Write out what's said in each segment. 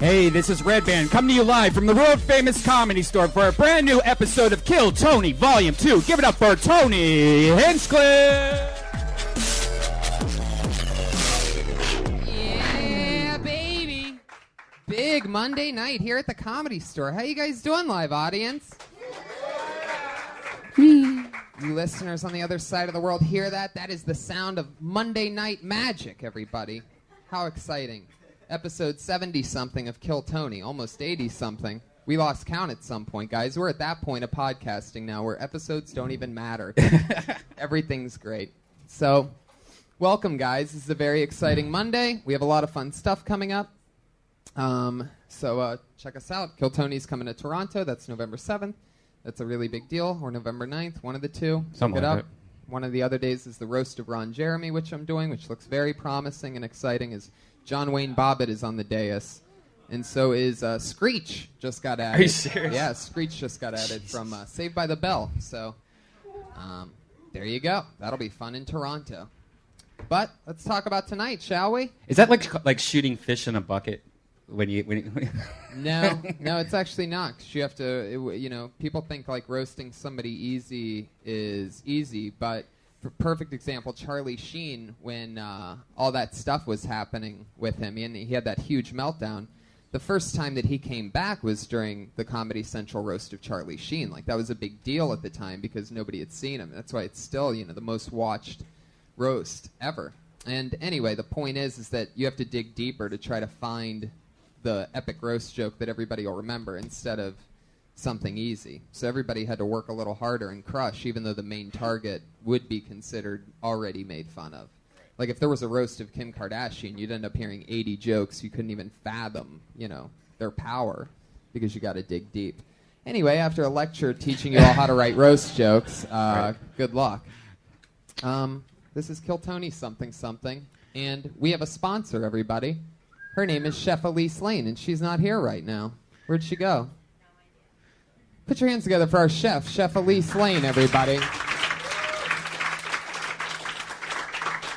Hey, this is Red Band coming to you live from the world-famous Comedy Store for a brand new episode of Kill Tony Volume 2. Give it up for Tony Hinchcliffe! Yeah, baby! Big Monday night here at the Comedy Store. How you guys doing, live audience? You listeners on the other side of the world hear that? That is the sound of Monday Night Magic, everybody. How exciting. Episode 70-something of Kill Tony, almost 80-something. We lost count at some point, guys. We're at that point of podcasting now where episodes don't even matter. Everything's great. So, welcome, guys. This is a very exciting Monday. We have a lot of fun stuff coming up. So check us out. Kill Tony's coming to Toronto. That's November 7th. That's a really big deal. Or November 9th, one of the two. Something like that. One of the other days is the Roast of Ron Jeremy, which I'm doing, which looks very promising and exciting. Is John Wayne Bobbitt is on the dais. And so is Screech just got added. Are you serious? Yeah, Screech just got added from Saved by the Bell. So there you go. That'll be fun in Toronto. But let's talk about tonight, shall we? Is that like shooting fish in a bucket? When you No, it's actually not. 'Cause you have to, people think like roasting somebody easy is easy, but for perfect example, Charlie Sheen, when all that stuff was happening with him, and he had that huge meltdown, the first time that he came back was during the Comedy Central roast of Charlie Sheen. Like, that was a big deal at the time because nobody had seen him. That's why it's still, the most watched roast ever. And anyway, the point is that you have to dig deeper to try to find the epic roast joke that everybody will remember instead of something easy. So everybody had to work a little harder and crush, even though the main target would be considered already made fun of. Like, if there was a roast of Kim Kardashian, you'd end up hearing 80 jokes. You couldn't even fathom, their power because you got to dig deep. Anyway, after a lecture teaching you all how to write roast jokes, good luck. This is Kill Tony something something, and we have a sponsor, everybody. Her name is Chef Elise Lane, and she's not here right now. Where'd she go? Put your hands together for our chef, Chef Elise Lane, everybody.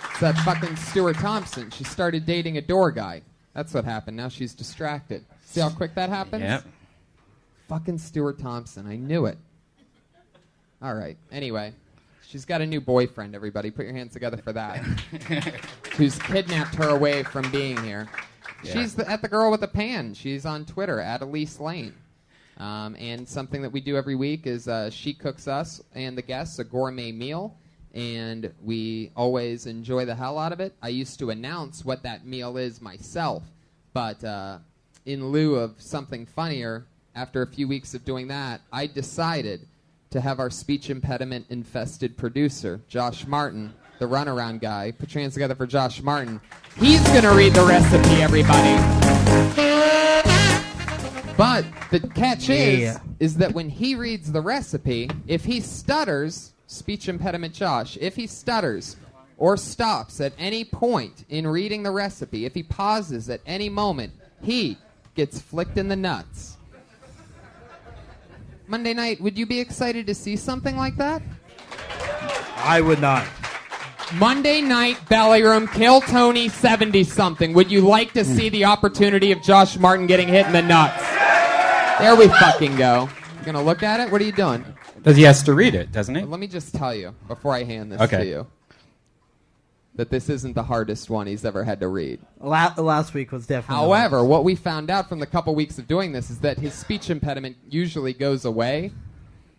It's that fucking Stuart Thompson. She started dating a door guy. That's what happened. Now she's distracted. See how quick that happens? Yep. Fucking Stuart Thompson. I knew it. All right. Anyway, she's got a new boyfriend, everybody. Put your hands together for that. Who's kidnapped her away from being here. Yeah. She's at the girl with the pan. She's on Twitter, at Elise Lane. And something that we do every week is she cooks us and the guests a gourmet meal, and we always enjoy the hell out of it. I used to announce what that meal is myself, but in lieu of something funnier, after a few weeks of doing that, I decided to have our speech impediment-infested producer, Josh Martin, the runaround guy. Put your hands together for Josh Martin. He's going to read the recipe, everybody. But the catch is that when he reads the recipe, if he stutters, speech impediment Josh, if he stutters or stops at any point in reading the recipe, if he pauses at any moment, he gets flicked in the nuts. Monday night, would you be excited to see something like that? I would not. Monday night, Belly Room, Kill Tony 70-something. Would you like to see the opportunity of Josh Martin getting hit in the nuts? There we fucking go. You gonna look at it? What are you doing? He has to read it, doesn't he? Let me just tell you, before I hand this to you, that this isn't the hardest one he's ever had to read. Last week was definitely However, what we found out from the couple weeks of doing this is that his speech impediment usually goes away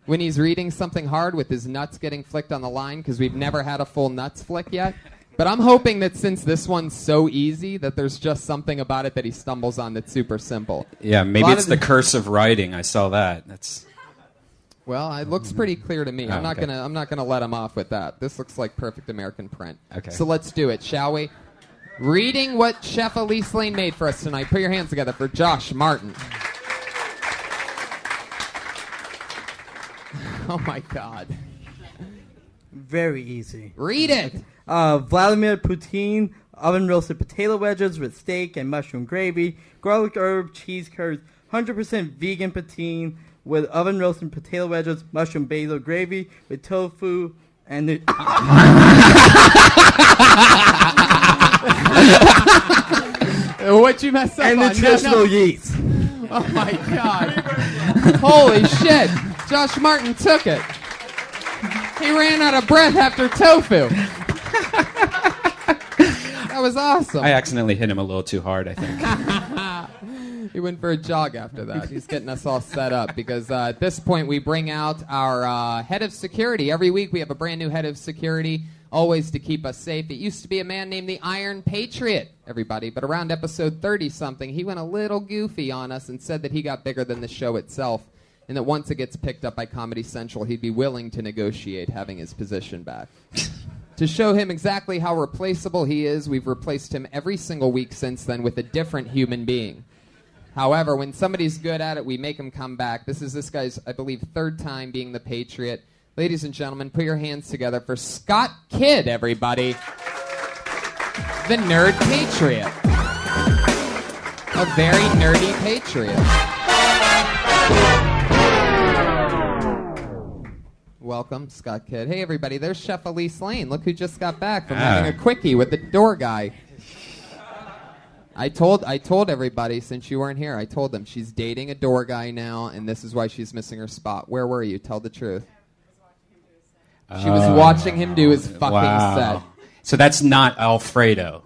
when he's reading something hard with his nuts getting flicked on the line, because we've never had a full nuts flick yet. But I'm hoping that since this one's so easy, that there's just something about it that he stumbles on that's super simple. Yeah, maybe it's the curse of writing. I saw that. Well, it looks pretty clear to me. Oh, I'm not gonna let him off with that. This looks like perfect American print. Okay. So let's do it, shall we? Reading what Chef Elise Lane made for us tonight. Put your hands together for Josh Martin. Oh my God. very easy. Read it. Vladimir Poutine, oven roasted potato wedges with steak and mushroom gravy, garlic herb, cheese curds, 100% vegan poutine with oven roasted potato wedges, mushroom basil gravy with tofu and the... What'd you mess up And on? nutritional yeast. Oh my God! Holy shit! Josh Martin took it. He ran out of breath after tofu. That was awesome. I accidentally hit him a little too hard, I think. He went for a jog after that. He's getting us all set up because at this point we bring out our head of security. Every week we have a brand new head of security, always to keep us safe. It used to be a man named the Iron Patriot, everybody, but around episode 30-something, he went a little goofy on us and said that he got bigger than the show itself, and that once it gets picked up by Comedy Central, he'd be willing to negotiate having his position back. To show him exactly how replaceable he is, we've replaced him every single week since then with a different human being. However, when somebody's good at it, we make him come back. This is this guy's, I believe, third time being the Patriot. Ladies and gentlemen, put your hands together for Scott Kidd, everybody. The Nerd Patriot. A very nerdy Patriot. Welcome, Scott Kidd. Hey, everybody, there's Chef Elise Lane. Look who just got back from having a quickie with the door guy. I told everybody, since you weren't here, I told them she's dating a door guy now, and this is why she's missing her spot. Where were you? Tell the truth. She was watching him do his fucking set. So that's not Alfredo.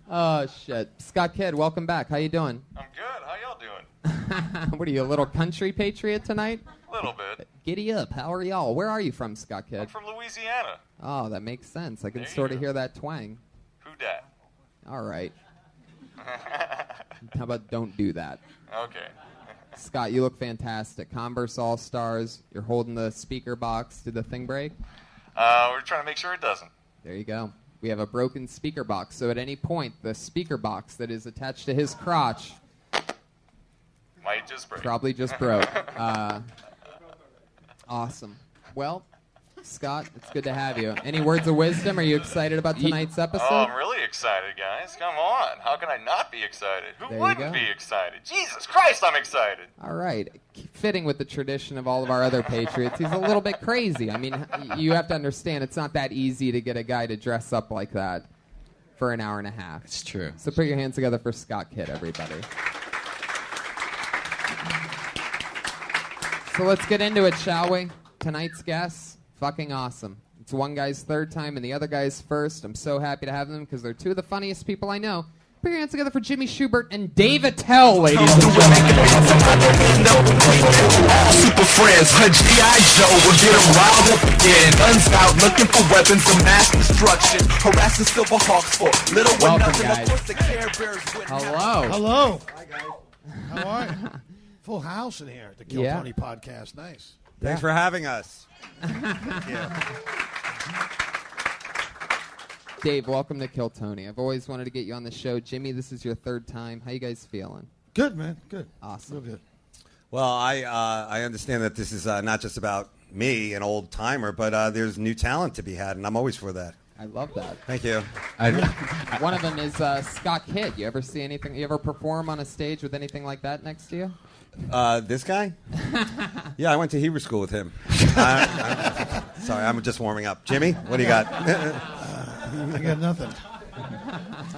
Oh, shit. Scott Kidd, welcome back. How you doing? I'm good. How y'all doing? What are you, a little country patriot tonight? A little bit. Giddy up. How are y'all? Where are you from, Scott Kidd? I'm from Louisiana. Oh, that makes sense. I can There you sort of go. hear that twang. Who dat? All right. How about don't do that? Okay. Scott, you look fantastic. Converse All-Stars. You're holding the speaker box. Did the thing break? We're trying to make sure it doesn't. There you go. We have a broken speaker box, so at any point, the speaker box that is attached to his crotch Might just break. probably just broke. Awesome. Well, Scott, it's good to have you. Any words of wisdom? Are you excited about tonight's episode? Oh, I'm really excited, guys. Come on. How can I not be excited? Who There you wouldn't go. be excited? Jesus Christ, I'm excited. All right. Fitting with the tradition of all of our other Patriots, he's a little bit crazy. I mean, you have to understand it's not that easy to get a guy to dress up like that for an hour and a half. It's true. So put your hands together for Scott Kidd, everybody. So let's get into it, shall we? Tonight's guests, fucking awesome. It's one guy's third time and the other guy's first. I'm so happy to have them because they're two of the funniest people I know. Put your hands together for Jimmy Shubert and Dave Attell, ladies and gentlemen. Super friends, G.I. Joe will get them riled up again. Guns out, looking for weapons of mass destruction. Harassing Silver Hawks for little or Welcome, nothing. guys. Of course, the Care Bears win. Hello. Hello. Hi, guys. How are you? Full house in here at the Kill Yeah. Tony podcast. Nice. Thanks for having us. Dave, welcome to Kill Tony. I've always wanted to get you on the show. Jimmy, this is your third time. How you guys feeling? Good, man. Good. Awesome. Real good. Well, I understand that this is not just about me, an old timer, but there's new talent to be had, and I'm always for that. I love that. Thank you. One of them is Scott Kidd. You ever see anything? You ever perform on a stage with anything like that next to you? This guy? Yeah, I went to Hebrew school with him. Sorry, I'm just warming up. Jimmy, what do you got? I got nothing.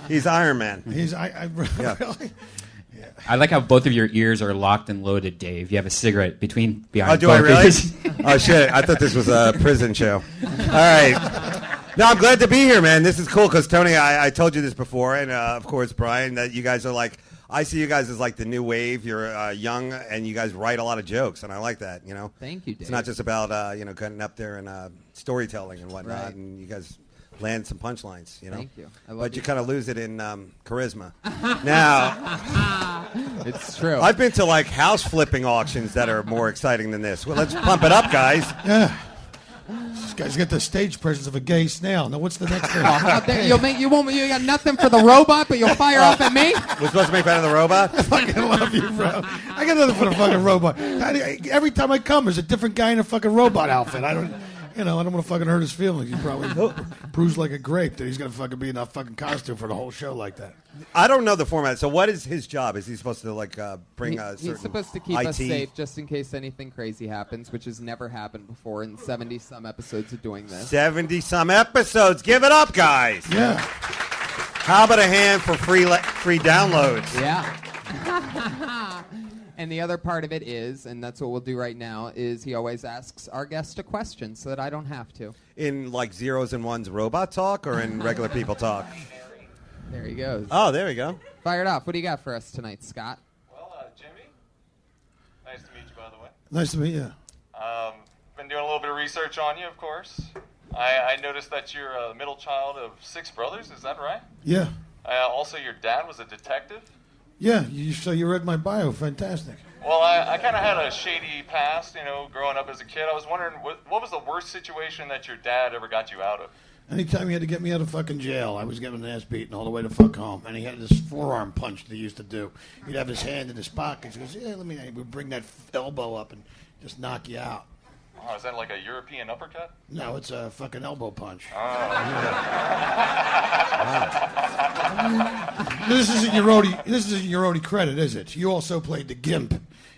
He's Iron Man. I Yeah. really. I like how both of your ears are locked and loaded, Dave. You have a cigarette behind Oh, do I both really? ears. Oh, shit. I thought this was a prison show. All right. No, I'm glad to be here, man. This is cool because, Tony, I told you this before, and, of course, Brian, that you guys are like, I see you guys as like the new wave. You're young, and you guys write a lot of jokes, and I like that, you know? Thank you, Dave. It's not just about, getting up there and storytelling and whatnot, Right. and you guys land some punchlines, you know? Thank you. I love But you you. kind of lose it in charisma. Now, It's true. I've been to like house flipping auctions that are more exciting than this. Well, let's pump it up, guys. Yeah. This guy's got the stage presence of a gay snail. Now, what's the next thing? Oh, how dare you got nothing for the robot, but you'll fire off at me? We're supposed to make fun of the robot? I fucking love you, bro. I got nothing for the fucking robot. Every time I come, there's a different guy in a fucking robot outfit. I don't want to fucking hurt his feelings. He probably bruised like a grape that he's going to fucking be in a fucking costume for the whole show like that. I don't know the format. So what is his job? Is he supposed to like bring a certain He's supposed to keep IT? us safe just in case anything crazy happens, which has never happened before in 70-some episodes of doing this. 70-some episodes. Give it up, guys. Yeah. How about a hand for free downloads? Yeah. And the other part of it is, and that's what we'll do right now, is he always asks our guest a question so that I don't have to. In like zeros and ones robot talk or in regular people talk? There he goes. Oh, there we go. Fired off. What do you got for us tonight, Scott? Well, Jimmy, nice to meet you, by the way. Nice to meet you. Been doing a little bit of research on you, of course. I noticed that you're a middle child of 6 brothers. Is that right? Yeah. Also, your dad was a detective. Yeah, so you read my bio. Fantastic. Well, I kind of had a shady past, growing up as a kid. I was wondering, what was the worst situation that your dad ever got you out of? Anytime he had to get me out of fucking jail, I was getting an ass beaten all the way to fuck home. And he had this forearm punch that he used to do. He'd have his hand in his pocket. He goes, yeah, he would bring that elbow up and just knock you out. Oh, is that like a European uppercut? No, it's a fucking elbow punch. This isn't your only credit, is it? You also played the Gimp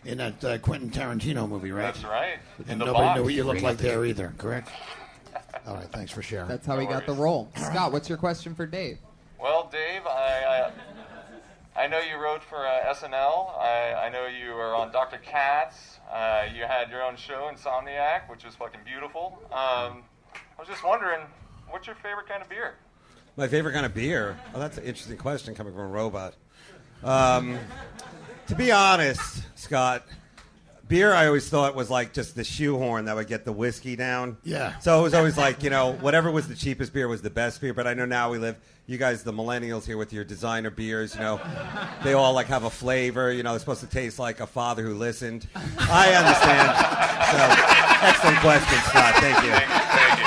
in that Quentin Tarantino movie, right? That's right. And nobody knew what you looked like there either, correct? All right, thanks for sharing. That's how he got the role. Scott, what's your question for Dave? Well, Dave, I know you wrote for SNL. I know you were on Dr. Katz. You had your own show, Insomniac, which was fucking beautiful. I was just wondering, what's your favorite kind of beer? My favorite kind of beer? Oh, that's an interesting question coming from a robot. To be honest, Scott, beer I always thought was like just the shoehorn that would get the whiskey down. Yeah. So it was always like, whatever was the cheapest beer was the best beer. But I know now you guys, the millennials here with your designer beers, they all like have a flavor. They're supposed to taste like a father who listened. I understand. So, excellent question, Scott. Thank you. Thank you.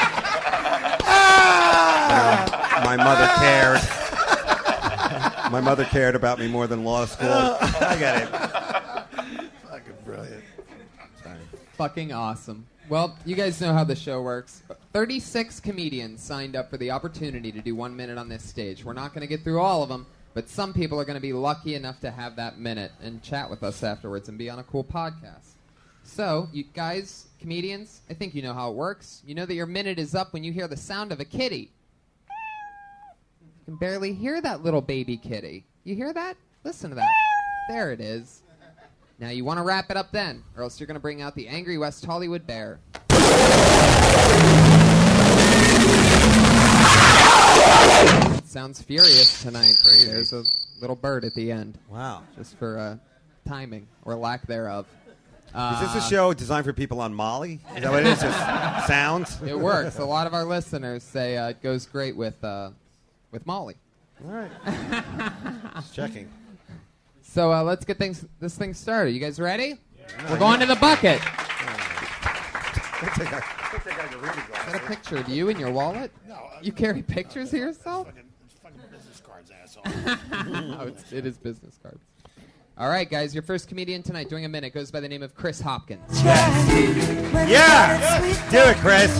My mother cared. My mother cared about me more than law school. I get it. Fucking brilliant. Sorry. Fucking awesome. Well, you guys know how the show works. 36 comedians signed up for the opportunity to do 1 minute on this stage. We're not going to get through all of them, but some people are going to be lucky enough to have that minute and chat with us afterwards and be on a cool podcast. So, you guys, comedians, I think you know how it works. You know that your minute is up when you hear the sound of a kitty. You can barely hear that little baby kitty. You hear that? Listen to that. There it is. Now you want to wrap it up then, or else you're going to bring out the angry West Hollywood bear. Sounds furious tonight. There's a little bird at the end. Wow. Just for timing, or lack thereof. Is this a show designed for people on Molly? Is that what it is? Just sounds? It works. A lot of our listeners say it goes great with Molly. All right. Just checking. So let's get this thing started. You guys ready? We're going to the bucket. Is Is that a picture of you in your wallet? No. You carry pictures of yourself? It's fucking business cards, asshole. It is business cards. All right, guys, your first comedian tonight doing a minute goes by the name of Chris Hopkins. Yeah! Do it, Chris.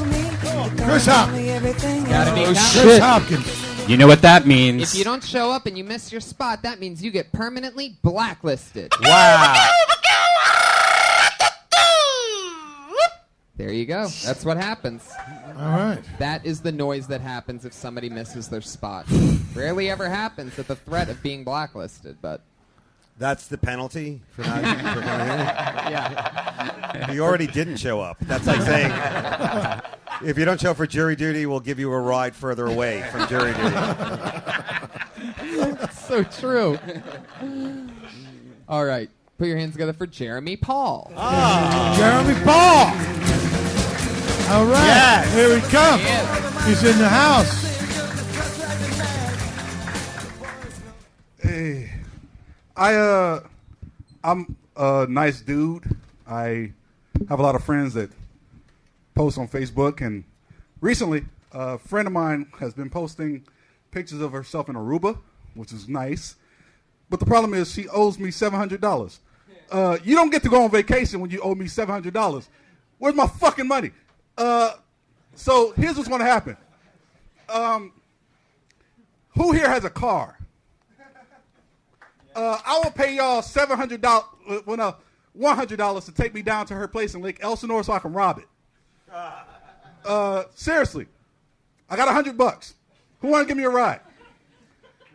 Chris Hopkins. Gotta be Chris Hopkins. You know what that means. If you don't show up and you miss your spot, that means you get permanently blacklisted. Wow. There you go. That's what happens. All right. That is the noise that happens if somebody misses their spot. Rarely ever happens at the threat of being blacklisted, but... That's the penalty for not for coming in? Yeah. You already didn't show up. That's like saying, if you don't show up for jury duty, we'll give you a ride further away from jury duty. That's so true. All right. Put your hands together for Jeremy Paul. Jeremy Paul. All right. Yes. Here he comes. He's in the house. Hey. I'm a nice dude. I have a lot of friends that post on Facebook, and recently a friend of mine has been posting pictures of herself in Aruba, which is nice. But the problem is she owes me $700. You don't get to go on vacation when you owe me $700. Where's my fucking money? So here's what's going to happen. Who here has a car? I will pay y'all $100 to take me down to her place in Lake Elsinore so I can rob it. Seriously, I got $100. Who want to give me a ride?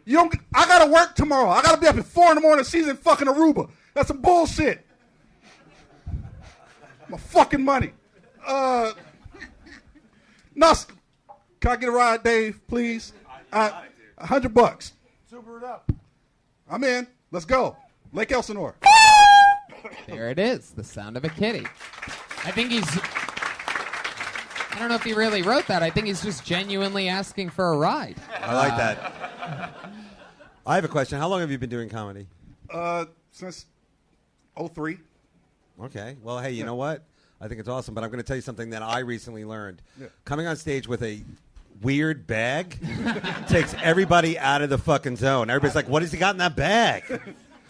You don't. I gotta work tomorrow. I gotta be up at 4 a.m. She's in fucking Aruba. That's some bullshit. My fucking money. No, can I get a ride, Dave, please? $100. Super it up. I'm in. Let's go. Lake Elsinore. There it is, the sound of a kitty. I think he's... I don't know if he really wrote that. I think he's just genuinely asking for a ride. I like that. I have a question. How long have you been doing comedy? Since 2003. Okay. Well, hey, you know what? I think it's awesome, but I'm going to tell you something that I recently learned. Yeah. Coming on stage with a weird bag takes everybody out of the fucking zone. Everybody's like, what has he got in that bag?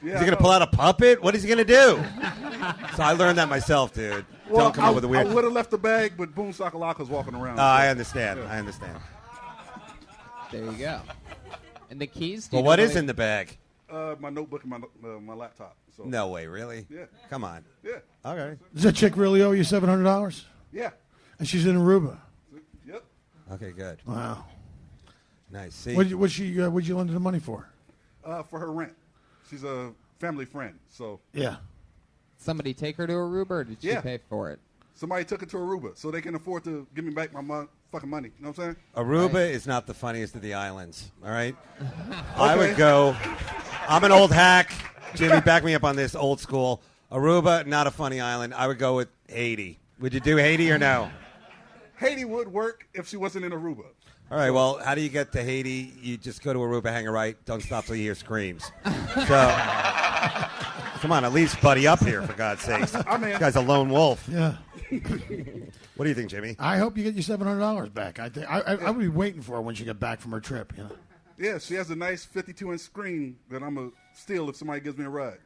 Yeah, is he going to pull out a puppet? What is he going to do? So I learned that myself, dude. Well, Don't come up with a weird... I would have left the bag, but Boom Sakalaka's walking around. I understand. I understand. There you go. And the keys? Well, what is in the bag? My notebook and my laptop. So. No way, really? Yeah. Come on. Yeah. Okay. Does that chick really owe you $700? Yeah. And she's in Aruba. Yep. Okay, good. Wow. Nice. See? What'd you lend her the money for? For her rent. She's a family friend, so. Yeah. Somebody take her to Aruba, or did she pay for it? Somebody took her to Aruba, so they can afford to give me back my fucking money. You know what I'm saying? Aruba is not the funniest of the islands, all right? I would go, I'm an old hack. Jimmy, back me up on this, old school. Aruba, not a funny island. I would go with Haiti. Would you do Haiti or no? Haiti would work if she wasn't in Aruba. All right, well, how do you get to Haiti? You just go to Aruba, hang a right, don't stop till you hear screams. So, come on, at least buddy up here, for God's sakes. This guy's a lone wolf. Yeah. What do you think, Jimmy? I hope you get your $700 back. I think I would be waiting for her when she get back from her trip. You know. Yeah, she has a nice 52-inch screen that I'm going to steal if somebody gives me a ride.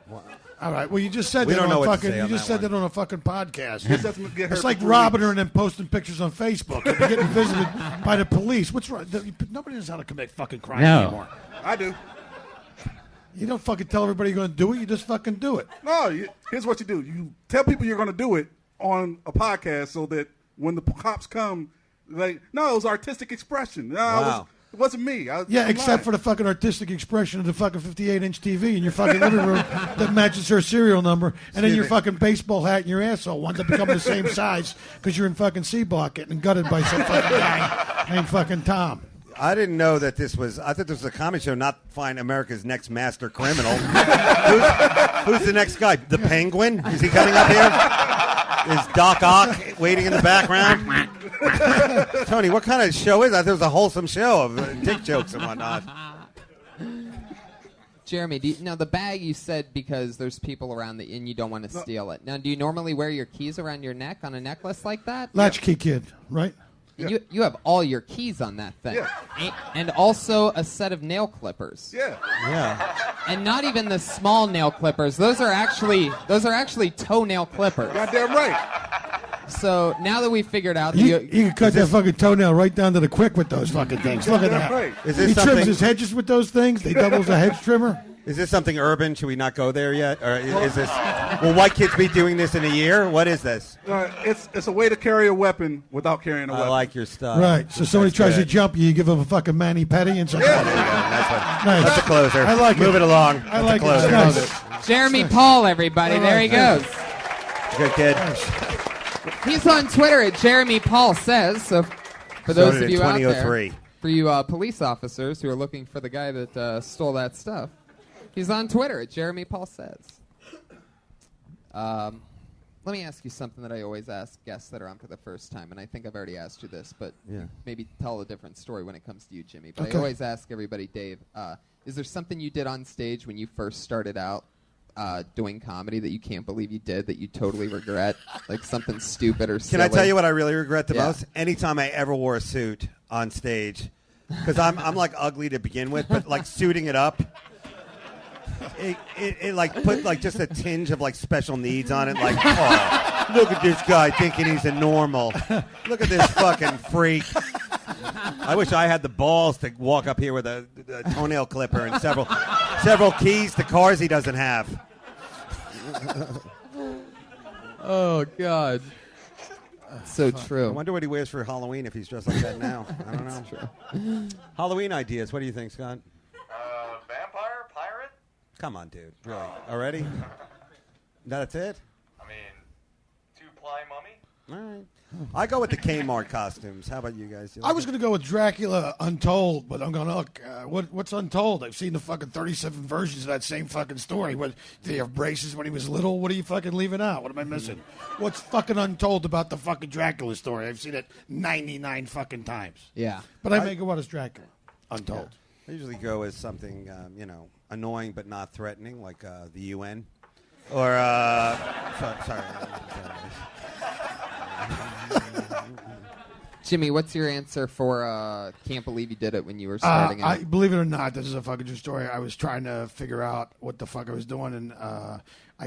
Wow. All right. Well, you just said We that don't know on what to fucking. say You on just that said that on a fucking podcast. Just have to get her It's like for 3 robbing weeks. her and then posting pictures on Facebook. You're getting visited by the police. What's wrong? Nobody knows how to commit fucking crime anymore. I do. You don't fucking tell everybody you're going to do it. You just fucking do it. No, here's what you do. You tell people you're going to do it on a podcast so that when the cops come, no, it was artistic expression. No, Wow. it wasn't me. Yeah, except for the fucking artistic expression of the fucking 58-inch TV in your fucking living room that matches her serial number, and then your fucking baseball hat and your asshole winds up becoming the same size because you're in fucking Seabach getting gutted by some fucking guy named fucking Tom. I didn't know that this was. I thought this was a comedy show, not find America's next master criminal. Who's the next guy? The Penguin? Is he coming up here? Is Doc Ock waiting in the background? Tony, what kind of show is that? There was a wholesome show of dick jokes and whatnot. Jeremy, now the bag you said because there's people around and you don't want to steal it. Now, do you normally wear your keys around your neck on a necklace like that? Latchkey kid, right? And you have all your keys on that thing. Yeah. And also a set of nail clippers. Yeah. Yeah. And not even the small nail clippers. Those are actually toenail clippers. Goddamn right. So now that we figured out that You can cut that fucking toenail right down to the quick with those fucking things. Look at Goddamn that. right. Is this He trims something? his hedges with those things. They double as a hedge trimmer. Is this something urban? Should we not go there yet? Or is this? Will white kids be doing this in a year? What is this? It's a way to carry a weapon without carrying a I weapon. like your stuff. Right. So somebody That's tries to good. jump you, you give him a fucking mani-pedi and something. That's a closer. I like it. Move it along. I like That's a it. closer. Nice. Jeremy Paul, everybody. There he goes. Good kid. He's on Twitter at Jeremy Paul Says. So for those Started of in you out there, 2003. for you police officers who are looking for the guy that stole that stuff, he's on Twitter at Jeremy Paul Says. Let me ask you something that I always ask guests that are on for the first time, and I think I've already asked you this, but maybe tell a different story when it comes to you, Jimmy. But Okay. I always ask everybody, Dave, is there something you did on stage when you first started out doing comedy that you can't believe you did that you totally regret? Like something stupid or silly? Can I tell you what I really regret the Yeah. most? Anytime I ever wore a suit on stage, because I'm like ugly to begin with, but like suiting it up, it like put like just a tinge of like special needs on it. Like, oh, look at this guy thinking he's a normal. Look at this fucking freak. I wish I had the balls to walk up here with a toenail clipper and several keys to cars he doesn't have. Oh God. So I true. wonder what he wears for Halloween if he's dressed like that now. I don't know. Halloween ideas. What do you think, Scott? Vampire? Pirate? Come on, dude. Really? Already? That's it? I mean, two-ply mummy? All right. I go with the Kmart costumes. How about you guys? I was going to go with Dracula Untold, but I'm going to look. What's Untold? I've seen the fucking 37 versions of that same fucking story. What, did he have braces when he was little? What are you fucking leaving out? What am I missing? What's fucking untold about the fucking Dracula story? I've seen it 99 fucking times. Yeah. But I may go out as Dracula Untold. I usually go as something, annoying but not threatening, like the UN. Or, sorry. Jimmy, what's your answer for Can't Believe You Did It when you were starting out? Believe it or not, this is a fucking true story. I was trying to figure out what the fuck I was doing, and I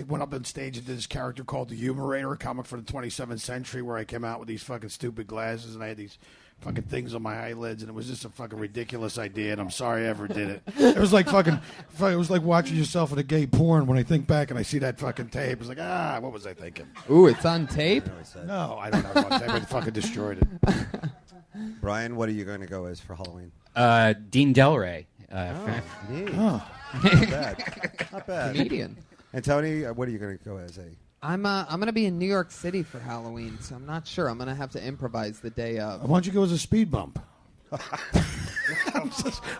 went up on stage and did this character called the Humerator, a comic for the 27th century, where I came out with these fucking stupid glasses, and I had these fucking things on my eyelids, and it was just a fucking ridiculous idea, and I'm sorry I ever did it. It was like fucking, it was like watching yourself in a gay porn. When I think back and I see that fucking tape, it's like, what was I thinking? Ooh, it's on tape? No, I don't know what tape. I fucking destroyed it. Brian, what are you going to go as for Halloween? Dean Delray. Neat. Oh. Not bad. Not bad. Comedian. And Tony, what are you going to go as? I'm gonna be in New York City for Halloween, so I'm not sure. I'm gonna have to improvise the day of. Why don't you go as a speed bump?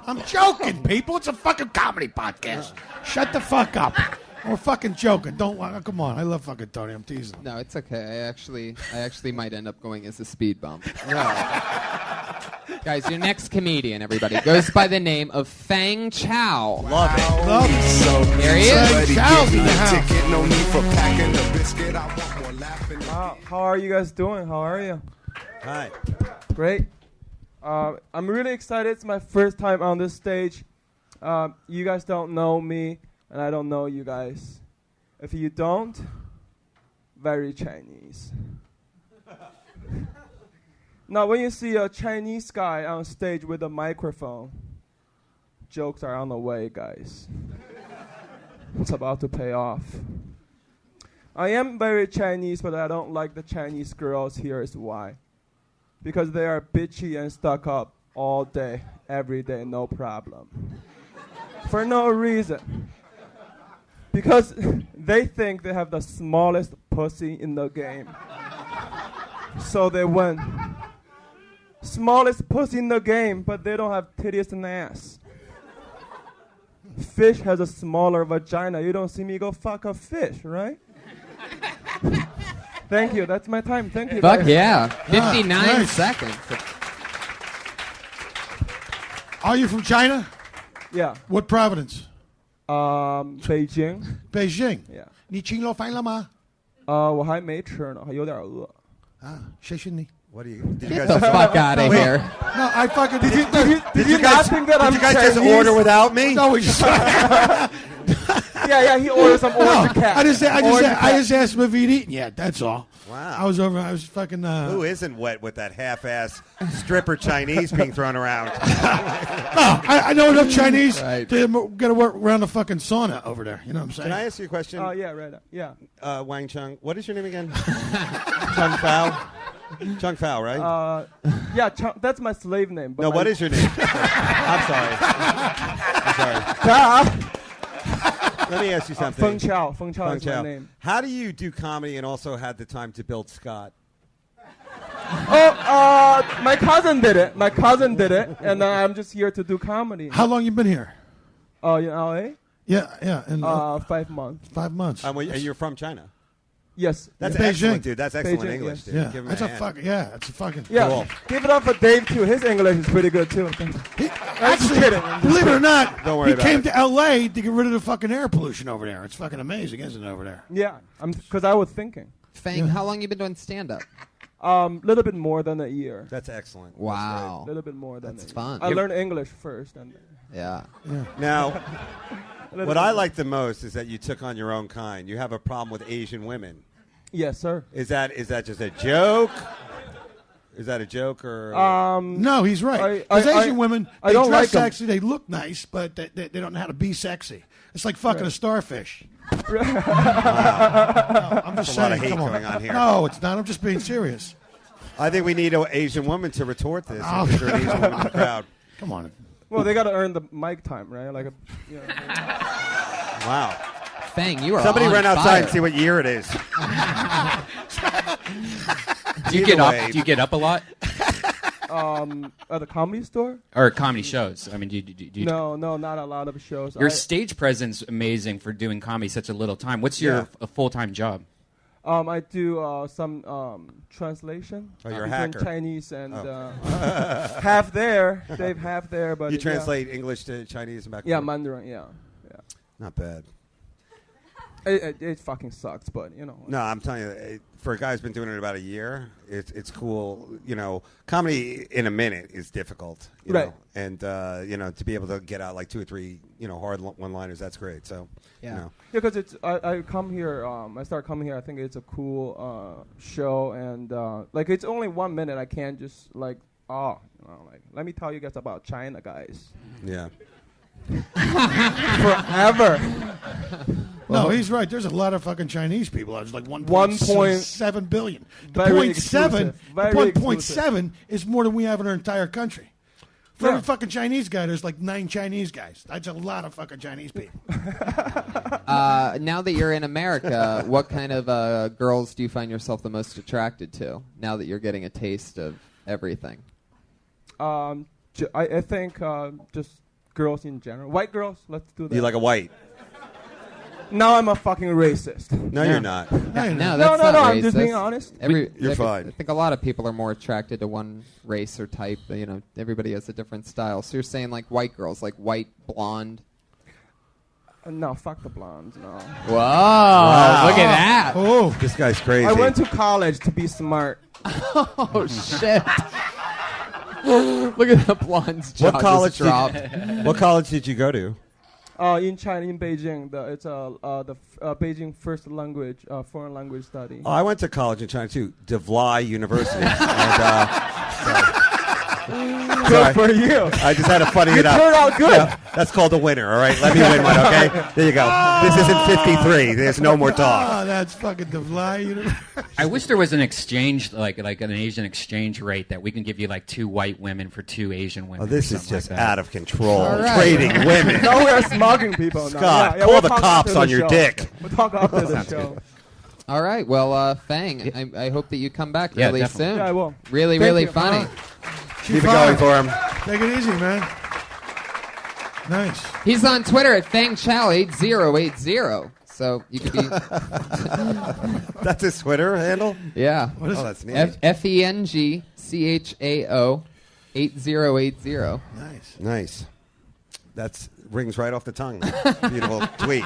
I'm joking, people. It's a fucking comedy podcast. Shut the fuck up. We're fucking joking. Don't come on. I love fucking Tony. I'm teasing. No, it's okay. I actually might end up going as a speed bump. Guys, your next comedian, everybody, goes by the name of Fang Chow. Love it. Love it. So There he is. Fang Chow's in the house. ticket, no need for packing the biscuit. I want more laughing. How are you guys doing? How are you? Hi. Great. I'm really excited. It's my first time on this stage. You guys don't know me, and I don't know you guys. If you don't, very Chinese. Now, when you see a Chinese guy on stage with a microphone, jokes are on the way, guys. It's about to pay off. I am very Chinese, but I don't like the Chinese girls. Here is why. Because they are bitchy and stuck up all day, every day, no problem. For no reason. Because they think they have the smallest pussy in the game. So they win. Smallest pussy in the game, but they don't have titties and ass. Fish has a smaller vagina. You don't see me go fuck a fish, right? Thank you. That's my time. Thank you. Fuck guys. yeah. 59 nice. seconds. Are you from China? Yeah. What province? Beijing. Beijing. Yeah. 你吃了饭了吗？我还没吃呢，有点饿。谢谢你。 What do you? Did you Get guys the fuck out of here. No, I fucking did. Did you not think that I'm Did you guys just Chinese? order without me? No, we just. Yeah, he ordered some orange cat. I just asked him if he'd eaten yet. That's all. Wow. I was fucking. Who isn't wet with that half-ass stripper Chinese being thrown around? I know enough Chinese Right. to get to work around the fucking sauna over there. You know what I'm saying? Can I ask you a question? Oh, yeah, right. Yeah. Wang Chung. What is your name again? Chung Fao? Chung Fao, right? Yeah, that's my slave name. But no, what is your name? I'm sorry. Let me ask you something. Feng Chao. Feng Chao Feng is Chao. my name. How do you do comedy and also have the time to build Scott? My cousin did it. And I'm just here to do comedy. How long you been here? In LA? Yeah. And 5 months. 5 months. And you're from China? Yes. That's Beijing. excellent, dude. That's excellent Beijing, English, yes. dude. Yeah, Give him that's a a hand. fucking. Yeah, it's a fucking. Yeah. Cool. Give it up for Dave too. His English is pretty good too. Actually, kidding. believe it or not, Don't worry he about came it. to L.A. to get rid of the fucking air pollution over there. It's fucking amazing, isn't it, over there? Yeah, because I was thinking. Fang, how long you been doing stand-up? Little bit more than a year. That's excellent. Wow. A little bit more than That's a fun. year. I learned English first. And Yeah. Now, what I like the most is that you took on your own kind. You have a problem with Asian women. Yes, sir. Is that just a joke? Is that a joke or? No, he's right. Because Asian women, I they don't dress like 'em. sexy, they look nice, but they don't know how to be sexy. It's like fucking a starfish. Wow. I'm just There's a lot saying. of hate come on. going on here. No, it's not. I'm just being serious. I think we need an Asian woman to retort this. Oh. Is there an Asian woman in the crowd? Come on. Well, they got to earn the mic time, right? Like Wow. Fang, you are Somebody on run outside fire. and see what year it is. Do you get up a lot? At the Comedy Store? Or comedy shows? I mean, do you No, not a lot of shows. Your stage presence amazing for doing comedy such a little time. What's your a full-time job? I do some translation Oh, you're a between hacker. Chinese and half there. They've half there, but You translate English to Chinese and back. Yeah, and forth? Mandarin. Yeah. Not bad. It fucking sucks, but you know. No, I'm telling you, for a guy who's been doing it about a year, it's cool. You know, comedy in a minute is difficult. You Right. know? And you know, to be able to get out like 2 or 3, you know, hard one-liners, that's great. So, Yeah. You know. Yeah, because it's I come here. I start coming here. I think it's a cool show, and like it's only 1 minute. I can't just like let me tell you guys about China, guys. Yeah. Forever. No, he's right. There's a lot of fucking Chinese people. There's like 1.7 billion. The Very 0.7, exclusive. Very 1.7 is more than we have in our entire country. For Yeah. every fucking Chinese guy, there's like 9 Chinese guys. That's a lot of fucking Chinese people. Now that you're in America, what kind of girls do you find yourself the most attracted to? Now that you're getting a taste of everything. I think just girls in general. White girls, let's do that. You like a white? Now I'm a fucking racist. No, you're not. No, No, that's not I'm racist. just being honest. You're I fine. think a lot of people are more attracted to one race or type. You know, everybody has a different style. So you're saying like white girls, like white, blonde. No, fuck the blondes, no. Whoa! Look at that. Oh, This guy's crazy. I went to college to be smart. Oh shit! Look at the blonde's jaw What college just dropped. What college did you go to? In China, in Beijing, it's the Beijing first language, foreign language study. Oh, I went to college in China too, DeVry University. Good for you. I just had to funny You it up. turned out good. Yeah, that's called a winner. All right, let me win one. Okay, there you go. This isn't 53. There's no more talk. oh, that's fucking the fly. I wish there was an exchange, like an Asian exchange rate that we can give you like 2 white women for 2 Asian women. Oh, this or is something just like that. out of control. All right. Trading women. No, we're smuggling people now. Scott, Yeah, call we'll the talk cops after on the your show. dick. We'll talk after the show. All right. Well, Fang, I hope that you come back Yeah, really definitely. soon. Yeah, I will. Really, Thank really you. funny. Keep it going for him. Take it easy, man. Nice. He's on Twitter at FangChow8080. So you could be. That's his Twitter handle? Yeah. Oh, that's neat. FENGCHAO 8080. Nice. Nice. That's rings right off the tongue. Beautiful tweet.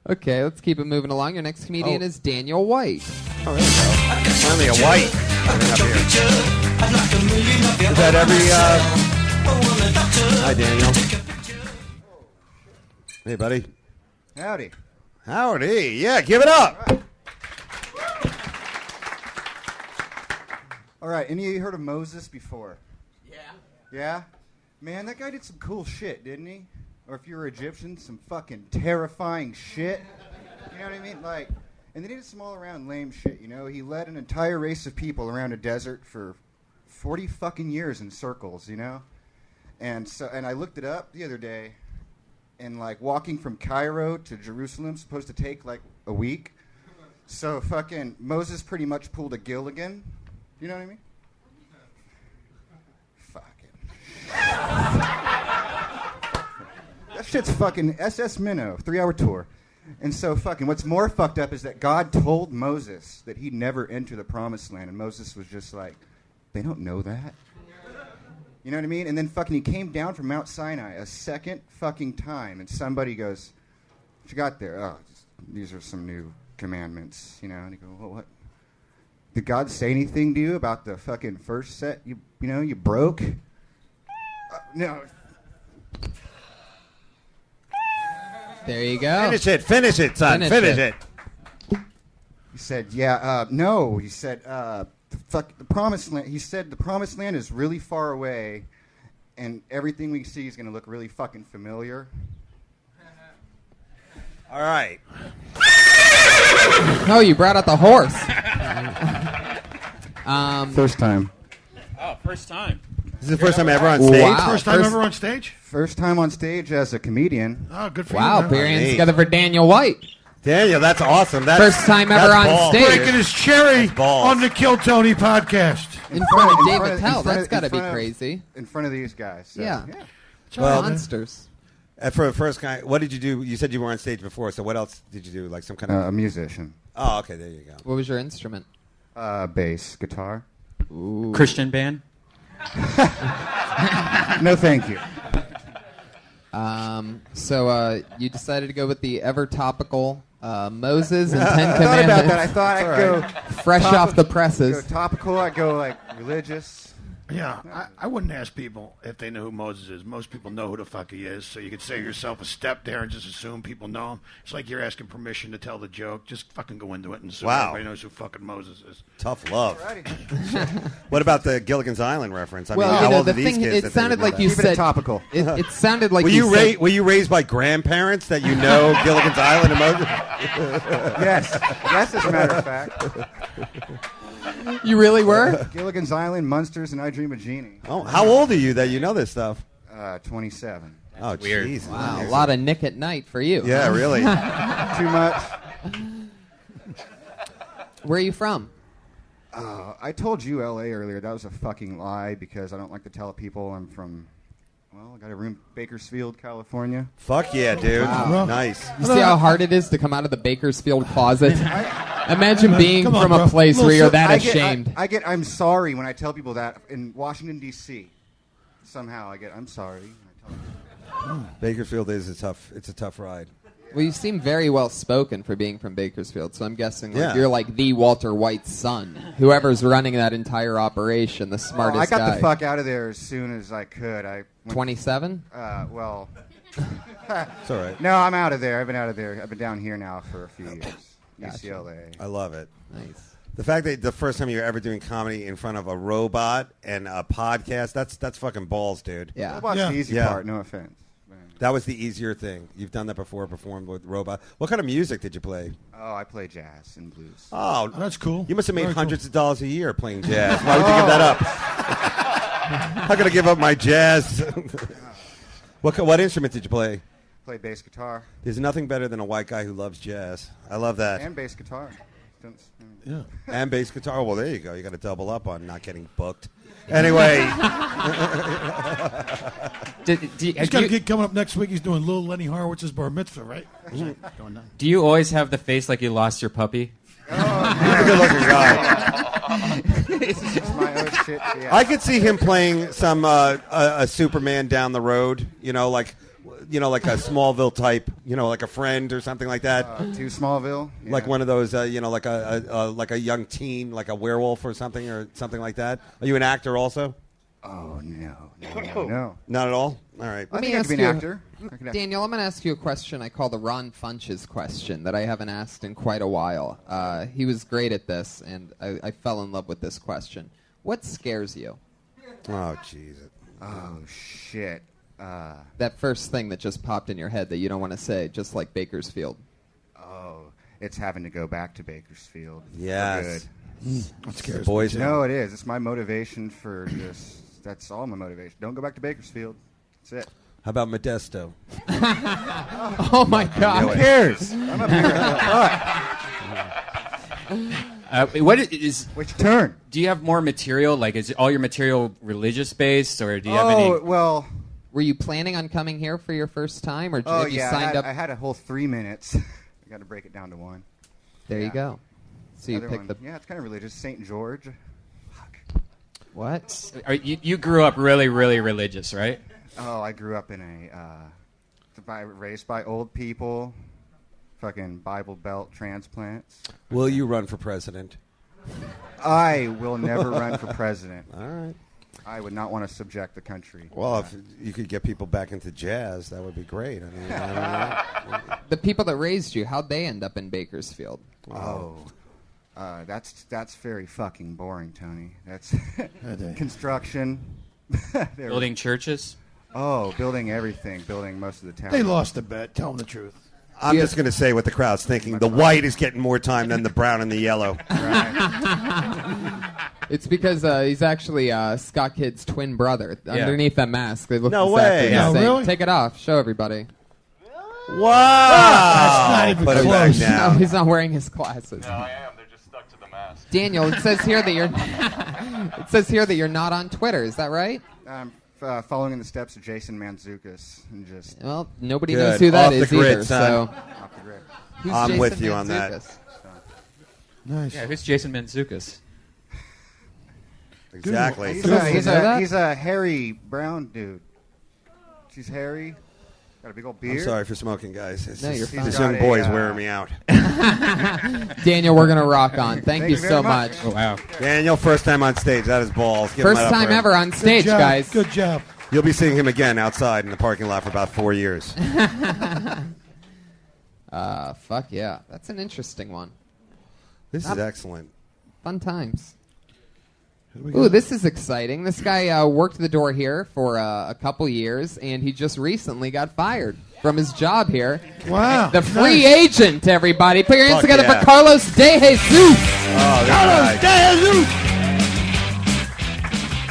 Okay, let's keep it moving along. Your next comedian is Daniel White. Oh, there you go. Finally a white coming up here. Is that every... Hi, Daniel. Hey, buddy. Howdy. Howdy. Yeah, give it up. All right, any of you heard of Moses before? Yeah. Yeah? Man, that guy did some cool shit, didn't he? Or if you're Egyptian, some fucking terrifying shit. You know what I mean? Like, and then he did some all-around lame shit, you know? He led an entire race of people around a desert for 40 fucking years in circles, you know? And I looked it up the other day, and like walking from Cairo to Jerusalem is supposed to take like a week. So fucking Moses pretty much pulled a Gilligan. You know what I mean? That shit's fucking SS Minnow, 3-hour tour. And so fucking what's more fucked up is that God told Moses that he'd never enter the promised land, and Moses was just like, they don't know that. You know what I mean? And then fucking he came down from Mount Sinai a second fucking time, and somebody goes, what you got there? Oh, these are some new commandments, you know? And he goes, well, what? Did God say anything to you about the fucking first set you broke? No. There you go. Finish it, son. Finish it. He said, yeah, no. He said, fuck the promised land. He said the promised land is really far away, and everything we see is going to look really fucking familiar. All right. No, you brought out the horse. First time. Oh, first time. This is the first time ever on stage? Wow. First time ever on stage? First time on stage as a comedian. Oh, good for you. Wow, man. put your hands Neat. together for Daniel White. Daniel, that's awesome. That's, First time ever that's on balls. stage. Breaking his cherry balls. on the Kill Tony podcast. In front of in Dave front of- Attell. in front That's of- got to in be front of- crazy. In front of these guys. So, Yeah. Well, Monsters. for the first guy, what did you do? You said you were on stage before, so what else did you do? Like some kind of... A musician. Oh, okay, there you go. What was your instrument? Bass, guitar. Ooh. Christian band? No, thank you. So you decided to go with the ever topical Moses and Ten I thought Commandments. about that. I thought I'd go fresh off the presses. Go topical. I go like religious. Yeah, I wouldn't ask people if they know who Moses is. Most people know who the fuck he is, so you could save yourself a step there and just assume people know him. It's like you're asking permission to tell the joke. Just fucking go into it and assume everybody knows who fucking Moses is. Tough love. What about the Gilligan's Island reference? I Well, mean, you how know, old the are these thing, kids it that they sounded would know like that? you Keep it said topical. It sounded like were you said. Were you raised by grandparents that you know Gilligan's Island and Moses? Yes, as a matter of fact. You really were? Gilligan's Island, Munsters, and I Dream of Jeannie. Oh, how old are you that you know this stuff? 27. Oh, weird. jeez. Wow, a lot of Nick at Night for you. Yeah, really. Too much. Where are you from? I told you L.A. earlier. That was a fucking lie because I don't like to tell people I'm from. Well, I got a room, Bakersfield, California. Fuck yeah, dude. Wow. Nice. You see how hard it is to come out of the Bakersfield closet? Imagine being Come on, from bro. a place where you're that I ashamed. I'm sorry when I tell people that in Washington D.C. Somehow I'm sorry. I tell them. Bakersfield is it's a tough ride. Well, you seem very well spoken for being from Bakersfield, so I'm guessing like, Yeah. you're like the Walter White's son. Whoever's running that entire operation, the smartest I got guy. the fuck out of there as soon as I could. 27? Well, It's all right. no, I'm out of there. I've been out of there. I've been down here now for a few years. Gotcha. UCLA. I love it. Nice. The fact that the first time you're ever doing comedy in front of a robot and a podcast, that's fucking balls, dude. Yeah. Robot's the easy Yeah. part. No offense. That was the easier thing. You've done that before, performed with robot. What kind of music did you play? Oh, I play jazz and blues. Oh, That's cool. you must have made Very hundreds of dollars a year playing jazz. Why would you give that up? I'm gonna give up my jazz. What instrument did you play? Play bass guitar There's nothing better than a white guy who loves jazz. I love that. and bass guitar. Yeah. And bass guitar. Well, there you go. You got to double up on not getting booked. Anyway, He's got a gig coming up next week. He's doing Little Lenny Horowitz's bar mitzvah, right? Going down. Do you always have the face like you lost your puppy? he's a good-looking guy. It's my own shit. Yeah. I could see him playing some a Superman down the road. Like a Smallville type. Like a Friend or something like that. To Smallville. Yeah. Like one of those, like a young teen, like a werewolf or something like that. Are you an actor also? Oh no. Not at all. All right. I think I could be an actor. Daniel, I'm going to ask you a question I call the Ron Funches question that I haven't asked in quite a while. He was great at this, and I fell in love with this question. What scares you? Oh, jeez. Oh shit. That first thing that just popped in your head that you don't want to say, just like Bakersfield. Oh, it's having to go back to Bakersfield. Yes. For That scares boys. No, it is. It's my motivation for just. That's all my motivation. Don't go back to Bakersfield. That's it. How about Modesto? Oh my God! Who cares? I'm up here. What is? Which turn? Do you have more material? Like, is all your material religious based, or do you have any? Oh well. Were you planning on coming here for your first time, or Oh have you yeah. signed up? I had a whole 3 minutes. I got to break it down to one. There you Yeah. go. So you Other picked one. the Yeah, it's kind of religious. St. George. what? You grew up really, really religious, right? Oh, I grew up in raised by old people. Fucking Bible Belt transplants. Will you run for president? I will never run for president. All right. I would not want to subject the country. Well, if you could get people back into jazz, that would be great. I mean, I don't know. The people that raised you, how'd they end up in Bakersfield? That's very fucking boring, Tony. That's construction. Building churches. Oh, building everything, building most of the town. They lost the bet. Tell them the truth. I'm just going to say what the crowd's thinking. The white is getting more time than the brown and the yellow. It's because he's actually Scott Kid's twin brother. Underneath that mask, they look No exactly way. the No, same. really? Take it off. Show everybody. Wow. That's not even Put it close. back down. No, he's not wearing his glasses. No, I am. They're just stuck to the mask. Daniel, it says here that you're. It says here that you're not on Twitter. Is that right? I'm following in the steps of Jason Mantzoukas and just Well, nobody Good. knows who that Off the is grid, either. son. So, off the grid. who's I'm Jason with you on that. Mantzoukas? Nice. Yeah, who's Jason Mantzoukas? Exactly. He's a hairy brown dude. She's hairy. Got a big old beard. I'm sorry for smoking, guys. It's No, just- you're fine. This young boy's wearing me out. Daniel, we're gonna rock on. Thank you very so much. much. Oh, wow. Daniel, first time on stage. That is balls. Give him First that up time for him. ever on stage, Good job. guys. Good job. You'll be seeing him again outside in the parking lot for about 4 years. Fuck yeah, that's an interesting one. This is excellent. Fun times. we Ooh, go. this is exciting. This guy worked the door here for a couple years, and he just recently got fired from his job here. Wow. The free Nice. agent, everybody. Put your hands Fuck together yeah. for Carlos De Jesus. Oh, this guy.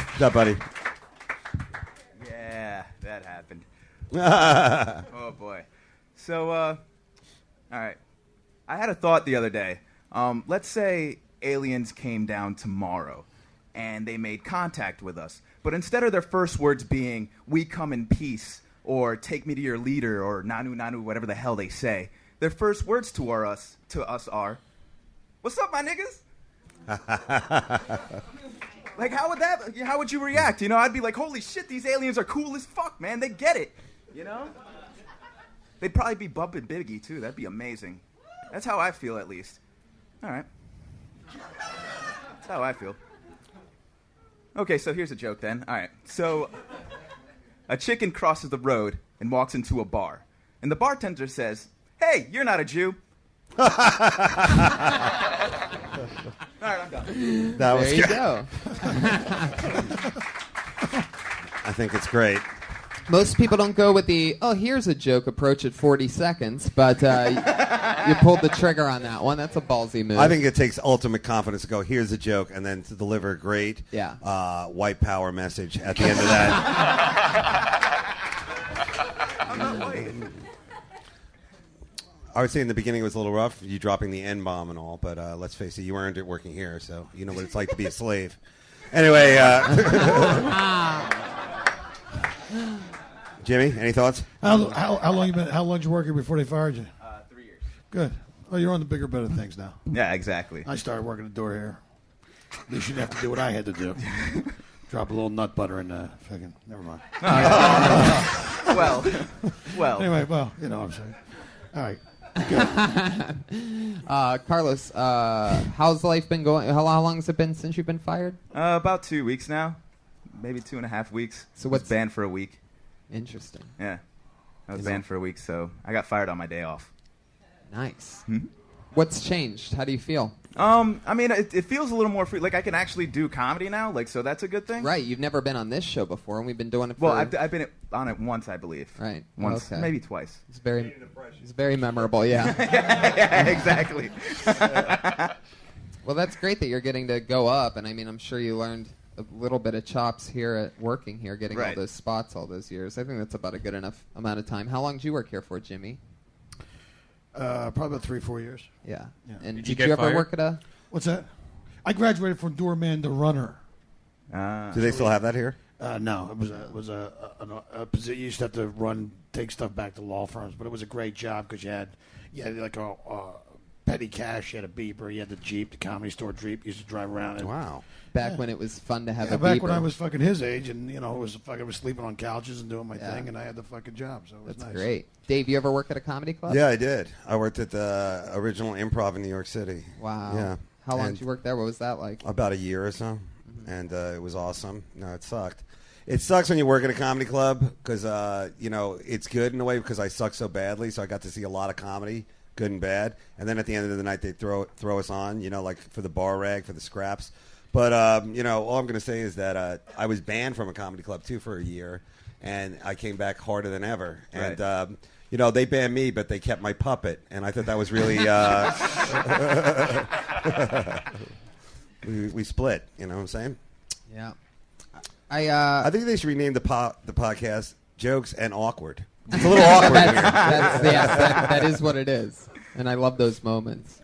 What's up, buddy? Yeah, that happened. Oh boy. So, all right. I had a thought the other day. Let's say aliens came down tomorrow and they made contact with us. But instead of their first words being, "We come in peace," or "Take me to your leader," or "Nanu Nanu," whatever the hell they say, their first words to us are, "What's up, my niggas?" Like, how would you react? You know, I'd be like, "Holy shit, these aliens are cool as fuck, man. They get it." You know? They'd probably be bumping Biggie, too. That'd be amazing. That's how I feel, at least. All right. That's how I feel. Okay, so here's a joke, then. All right. So, a chicken crosses the road and walks into a bar. And the bartender says, "Hey, you're not a Jew." All right, I'm done. That was There you good. go. I think it's great. Most people don't go with the, "Oh, here's a joke approach at 40 seconds," but you pulled the trigger on that one. That's a ballsy move. I think it takes ultimate confidence to go, here's a joke, and then to deliver a great white power message at the end of that. I'm not white. I would say in the beginning it was a little rough, you dropping the N-bomb and all, but let's face it, you earned it working here, so you know what it's like to be a slave. Anyway, Jimmy, any thoughts? How long you been? How long did you work here before they fired you? 3 years. Good. Well, you're on the bigger, better things now. Yeah, exactly. I started working the door here. At least you didn't have to do what I had to do. Drop a little nut butter in the fucking. Never mind. Well. Anyway, well, you know what I'm saying. All right. Carlos, how's life been going? How long has it been since you've been fired? About 2 weeks now. Maybe 2.5 weeks. So I was what's- banned for a week. Interesting. Yeah. I was banned for a week, so I got fired on my day off. Nice. Hmm? What's changed? How do you feel? I mean, it feels a little more free. Like, I can actually do comedy now, like, so that's a good thing. Right, you've never been on this show before, and we've been doing it for... Well, I've been on it once, I believe. Right. Once, Okay. maybe twice. It's very memorable, yeah. Yeah, exactly. Well, that's great that you're getting to go up, and I mean, I'm sure you learned a little bit of chops here at working here, getting all Right. those spots all those years. I think that's about a good enough amount of time. How long did you work here for, Jimmy? Probably about 3-4 years. Yeah. Yeah. And Did did you you, get ever fired? work at a... What's that? I graduated from doorman to runner. Do they still have that here? No, it was a position. You used to have to take stuff back to law firms, but it was a great job because you had like a petty cash, you had a beeper, you had the Jeep, the Comedy Store Jeep. You used to drive around. Wow. Back when it was fun to have Yeah, a back beeper. when I was fucking his age, and I was sleeping on couches and doing my Yeah. thing, and I had the fucking job, so it was That's nice. great. Dave, you ever work at a comedy club? Yeah, I did. I worked at the original Improv in New York City. Wow. Yeah. How long And did you work there? What was that like? About a year or so, and it was awesome. No, it sucked. It sucks when you work at a comedy club because it's good in a way because I suck so badly, so I got to see a lot of comedy, good and bad. And then at the end of the night, they throw us on, like for the bar rag, for the scraps. But all I'm going to say is that I was banned from a comedy club too for a year, and I came back harder than ever. Right. And they banned me, but they kept my puppet, and I thought that was really. we split. You know what I'm saying? Yeah. I think they should rename the podcast "Jokes and Awkward." It's a little awkward in here. That is what it is, and I love those moments.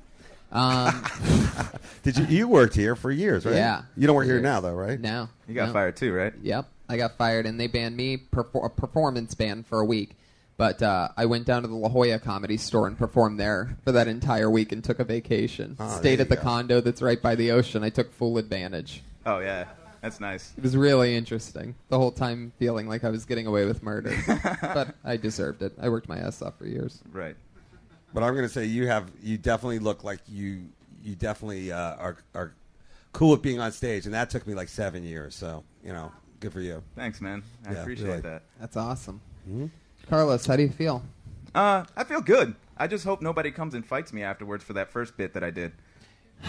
Did you worked here for years, right? Yeah. You don't work here now, though, right? No. You got fired too, right? Yep. I got fired, and they banned me, a performance ban for a week. But I went down to the La Jolla Comedy Store and performed there for that entire week and took a vacation. Stayed at the condo that's right by the ocean. I took full advantage. Oh, yeah. That's nice. It was really interesting. The whole time feeling like I was getting away with murder. But I deserved it. I worked my ass off for years. Right. But I'm going to say you definitely look like you definitely are cool at being on stage, and that took me like 7 years. So, good for you. Thanks, man. I appreciate that. That's awesome. Mm-hmm. Carlos, how do you feel? I feel good. I just hope nobody comes and fights me afterwards for that first bit that I did.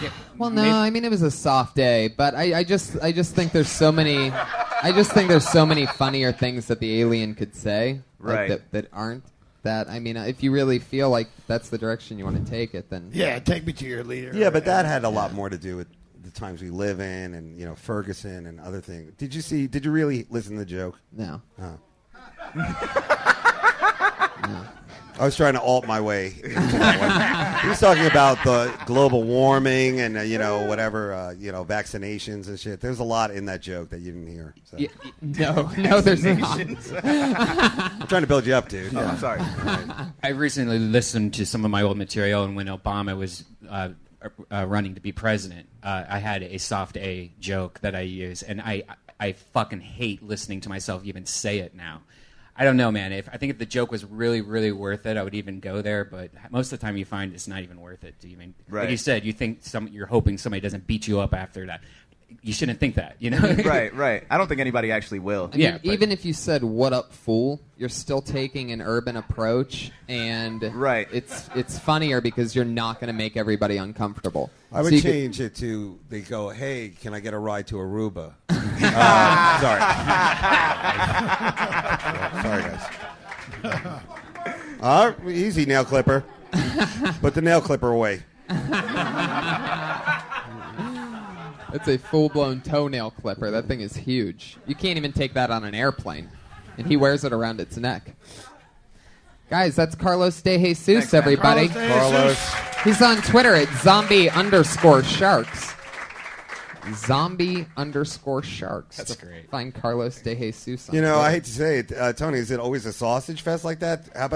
Yeah. Well, no, I mean it was a soft day, but I just think there's so many funnier things that the alien could say, right? That aren't that. I mean, if you really feel like that's the direction you want to take it, then yeah, take me to your leader. Yeah, but that had a lot more to do with the times we live in, and Ferguson and other things. Did you really listen to the joke? No. Oh. No. I was trying to alt my way into that one. He was talking about the global warming and whatever vaccinations and shit. There's a lot in that joke that you didn't hear. So. No, there's not. I'm trying to build you up, dude. Oh, I'm sorry. I recently listened to some of my old material, and when Obama was running to be president, I had a soft A joke that I use, and I fucking hate listening to myself even say it now. I don't know, man. I think if the joke was really, really worth it, I would even go there. But most of the time, you find it's not even worth it. Right. Like you said, you're hoping somebody doesn't beat you up after that. You shouldn't think that, Right. I don't think anybody actually will. I mean, even if you said "What up, fool," you're still taking an urban approach, and it's funnier because you're not going to make everybody uncomfortable. I would change it to they go, "Hey, can I get a ride to Aruba?" Sorry, guys. Easy, nail clipper. Put the nail clipper away. It's a full-blown toenail clipper. That thing is huge. You can't even take that on an airplane. And he wears it around its neck. Guys, that's Carlos De Jesus, Thanks, everybody. Carlos. He's on Twitter at zombie_sharks. Zombie_sharks. That's great. Find Carlos De Jesus on I Twitter. hate to say it, Tony. Is it always a sausage fest like that? How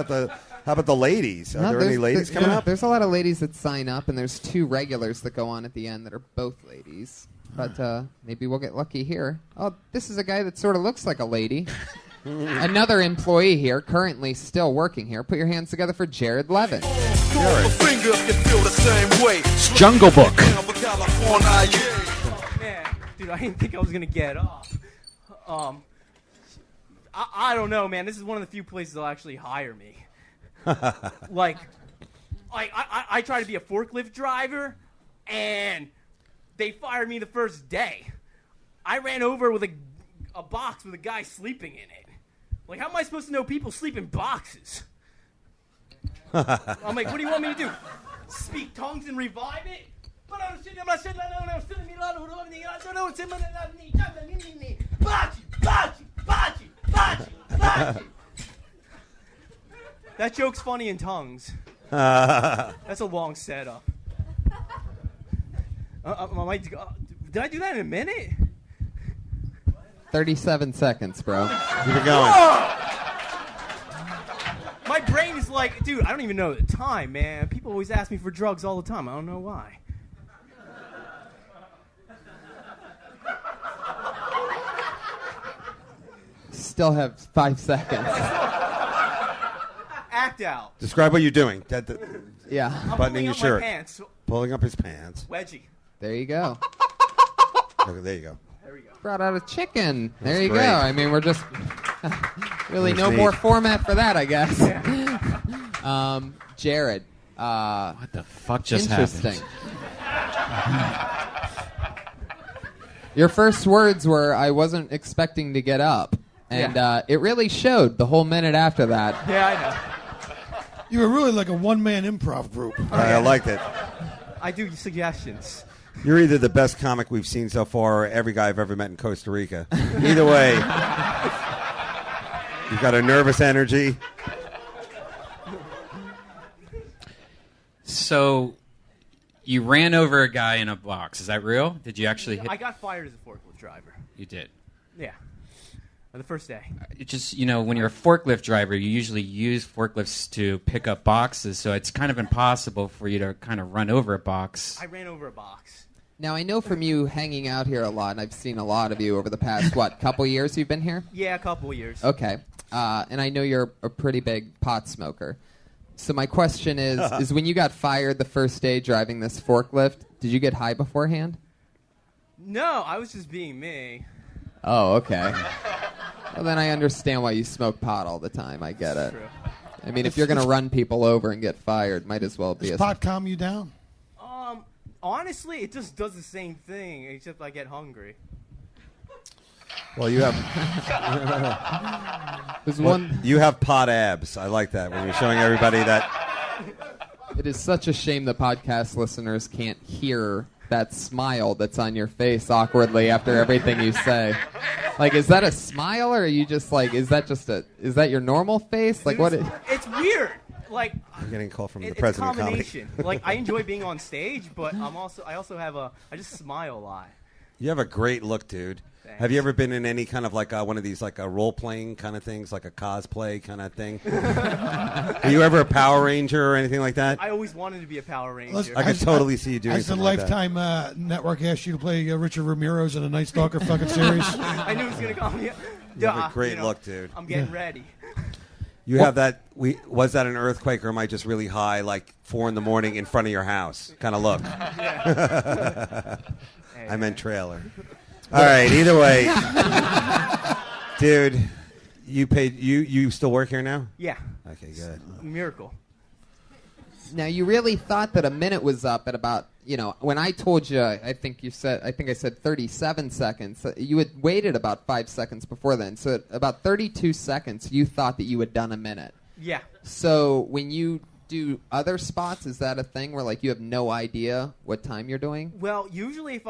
about the ladies? Are there any ladies coming up? There's a lot of ladies that sign up, and there's 2 regulars that go on at the end that are both ladies. But maybe we'll get lucky here. Oh, this is a guy that sort of looks like a lady. Another employee here, currently still working here. Put your hands together for Jared Levin. It's Jungle Book. Man, dude, I didn't think I was going to get off. I don't know, man. This is one of the few places they'll actually hire me. I try to be a forklift driver, and they fired me the first day. I ran over with a box with a guy sleeping in it. Like, how am I supposed to know people sleep in boxes? I'm like, what do you want me to do? Speak tongues and revive it? That joke's funny in tongues. That's a long setup. Did I do that in a minute? 37 seconds, bro. Keep it going. My brain is like, dude, I don't even know the time, man. People always ask me for drugs all the time. I don't know why. Still have 5 seconds. Act out. Describe what you're doing. Yeah. I'm Buttoning your pulling up shirt. my pants. Pulling up his pants. Wedgie. There you go. Okay, there you go. There we go. Brought out a chicken. That's There you great. go. I mean, we're just really That's no neat. more format for that, I guess. Jared. What the fuck just interesting. happened? Your first words were, "I wasn't expecting to get up," and it really showed the whole minute after that. Yeah, I know. You were really like a one-man improv group. I liked it. I do suggestions. You're either the best comic we've seen so far or every guy I've ever met in Costa Rica. Either way, you've got a nervous energy. So, you ran over a guy in a box. Is that real? Did you actually hit? I got fired as a forklift driver. You did. Yeah. The first day. It just, when you're a forklift driver, you usually use forklifts to pick up boxes, so it's kind of impossible for you to kind of run over a box. I ran over a box. Now, I know from you hanging out here a lot, and I've seen a lot of you over the past, couple years you've been here? Yeah, a couple of years. Okay. And I know you're a pretty big pot smoker. So my question is when you got fired the first day driving this forklift, did you get high beforehand? No, I was just being me. Oh, okay. Well, then I understand why you smoke pot all the time. I get it. True. I mean, if you're going to run people over and get fired, might as well be Does a... pot calm you down? Honestly, it just does the same thing, except I get hungry. Well, you have you have pot abs. I like that when you're showing everybody that. It is such a shame the podcast listeners can't hear that smile that's on your face awkwardly after everything you say. Like, is that a smile, or are you just like, is that your normal face? Like, what? It's weird. Like, I'm getting a call from the it's president a of comedy. combination. Like, I enjoy being on stage, but I also have I just smile a lot. You have a great look, dude. Thanks. Have you ever been in any kind of like one of these like a role playing kind of things, like a cosplay kind of thing? Are you ever a Power Ranger or anything like that? I always wanted to be a Power Ranger. I could totally see you doing Has the something like that. Lifetime Network asked you to play Richard Ramirez in a Night Stalker fucking series? I knew it was gonna come. You have a great look, dude. I'm getting ready. You have that. Was that an earthquake, or am I just really high, like 4 a.m. in front of your house kind of look? I meant trailer. All right. Either way, dude, you paid. You still work here now? Yeah. Okay, good. Miracle. Now, you really thought that a minute was up at about, when I told you, I think I said 37 seconds. You had waited about 5 seconds before then. So at about 32 seconds, you thought that you had done a minute. Yeah. So when you do other spots, is that a thing where, like, you have no idea what time you're doing? Well, usually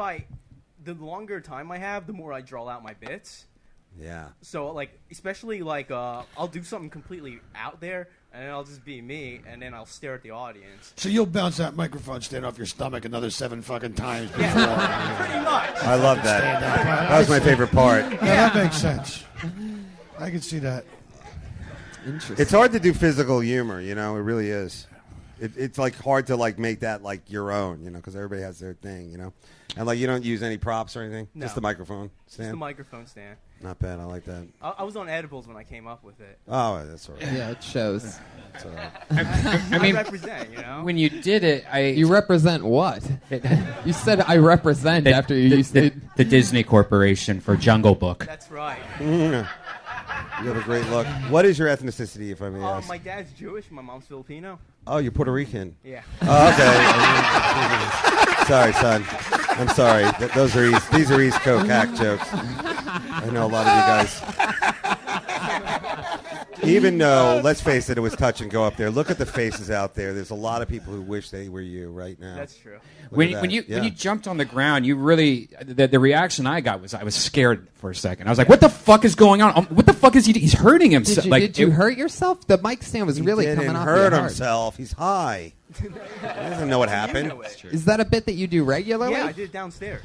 the longer time I have, the more I draw out my bits. Yeah. So, like, especially, like, I'll do something completely out there, and then I'll just be me, and then I'll stare at the audience. So you'll bounce that microphone stand off your stomach another 7 fucking times before. Yeah, pretty much. I love that. That was my favorite part. Yeah, that makes sense. I can see that. Interesting. It's hard to do physical humor, it really is. It's like hard to like make that like your own, because everybody has their thing, And like you don't use any props or anything, No. just the microphone stand. Just the microphone stand. Not bad. I like that. I was on edibles when I came up with it. Oh, that's all right. Yeah, it shows. That's all right. I mean, I represent, when you did it, You represent what? You said I represent after you used the Disney Corporation for Jungle Book. That's right. You have a great look. What is your ethnicity, if I may ask? My dad's Jewish. My mom's Filipino. Oh, you're Puerto Rican. Yeah. Oh, okay. Sorry, son. I'm sorry. These are East Coast hack jokes. I know a lot of you guys. Even though, let's face it, it was touch and go up there. Look at the faces out there. There's a lot of people who wish they were you right now. That's true. When you jumped on the ground, you really the reaction I got was I was scared for a second. I was like, "What the fuck is going on? What the fuck is he? He's hurting himself." Did you hurt yourself? The mic stand was really coming off. He didn't hurt himself. He's high. He doesn't know what happened. Is that a bit that you do regularly? Yeah, I did it downstairs.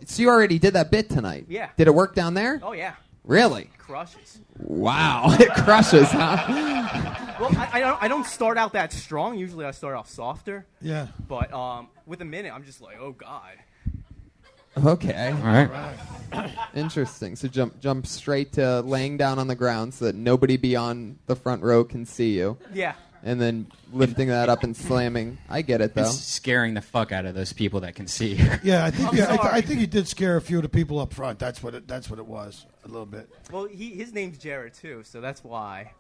So you already did that bit tonight? Yeah. Did it work down there? Oh yeah. Really? Crushes. Wow, it crushes, huh? Well, I don't start out that strong. Usually I start off softer. Yeah. But with a minute, I'm just like, oh god. Okay. All right. Interesting. So jump straight to laying down on the ground so that nobody beyond the front row can see you. Yeah. And then lifting that up and slamming. I get it though. It's scaring the fuck out of those people that can see you. Yeah, I think I think he did scare a few of the people up front. That's what it was a little bit. Well, his name's Jared too, so that's why.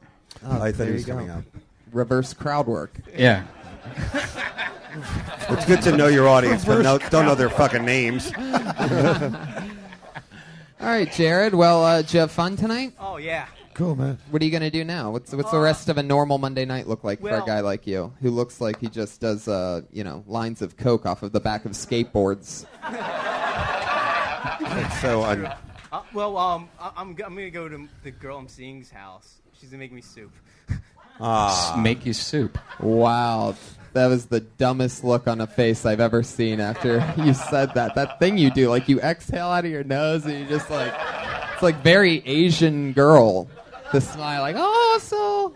Oh, I thought there he was you go. coming up. Reverse crowd work. Yeah. It's good to know your audience, but don't know their fucking names. All right, Jared. Well, did you have fun tonight? Oh yeah. Cool, man. What are you gonna do now? What's the rest of a normal Monday night look like for a well- guy like you, who looks like he just does lines of coke off of the back of skateboards? It's so I'm gonna go to the girl I'm seeing's house. She's gonna make me soup. Make you soup. Wow, that was the dumbest look on a face I've ever seen after you said that. That thing you do, like you exhale out of your nose and you just like, it's like very Asian girl. The smile, like, oh, so,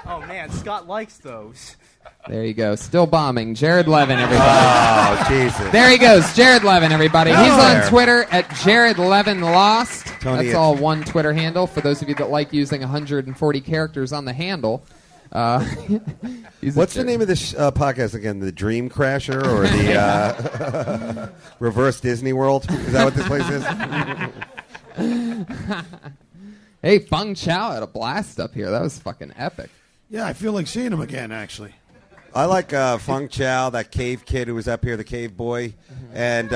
Oh man, Scott likes those. There you go. Still bombing. Jared Levin, everybody. Oh, Jesus. There he goes. Jared Levin, everybody. He's Hello. on Twitter at Jared Levin Lost. Tony, That's all one Twitter handle. For those of you that like using 140 characters on the handle. What's the name of this podcast again? The Dream Crasher or the Reverse Disney World? Is that what this place is? Hey, Feng Chao had a blast up here. That was fucking epic. Yeah, I feel like seeing him again, actually. I like Feng Chao, that cave kid who was up here, the cave boy, and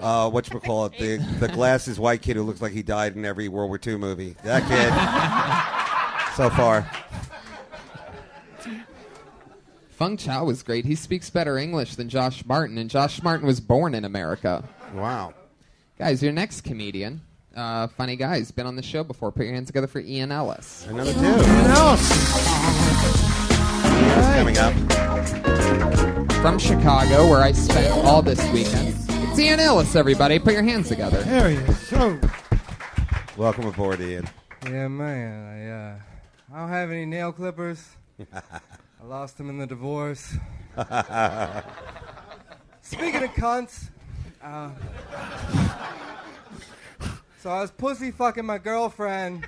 whatchamacallit, the glasses white kid who looks like he died in every World War II movie. That kid, so far. Feng Chao was great. He speaks better English than Josh Martin, and Josh Martin was born in America. Wow. Guys, your next comedian, funny guy, has been on the show before. Put your hands together for Ian Ellis. Another dude. Ian Ellis. Coming up. From Chicago, where I spent all this weekend. It's Ian Ellis, everybody. Put your hands together. There he is. So, welcome aboard, Ian. Yeah, man. I don't have any nail clippers. I lost them in the divorce. Speaking of cunts, so I was pussy fucking my girlfriend,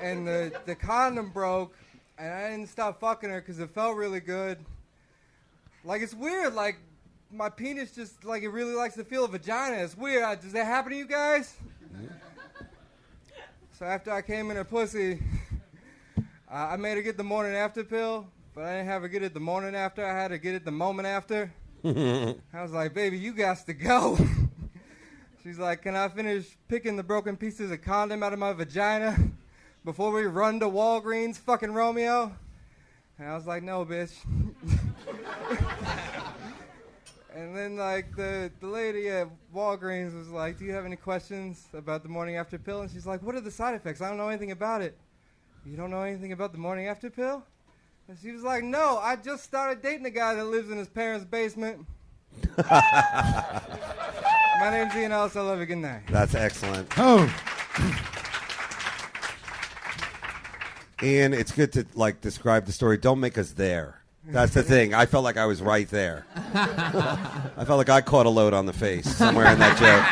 and the condom broke, and I didn't stop fucking her because it felt really good. Like, it's weird, like, my penis just, like, it really likes to feel a vagina. It's weird. Does that happen to you guys? So after I came in her pussy, I made her get the morning after pill, but I didn't have her get it the morning after. I had her get it the moment after. I was like, baby, you got to go. She's like, can I finish picking the broken pieces of condom out of my vagina before we run to Walgreens, fucking Romeo? And I was like, no, bitch. And then, like, the lady at Walgreens was like, do you have any questions about the morning after pill? And she's like, what are the side effects? I don't know anything about it. You don't know anything about the morning after pill? And she was like, no, I just started dating a guy that lives in his parents' basement. My name's Ian Ellis. I love you. Good night. That's excellent. Oh. Ian, it's good to, like, describe the story. Don't make us there. That's the thing. I felt like I was right there. I felt like I caught a load on the face somewhere in that joke.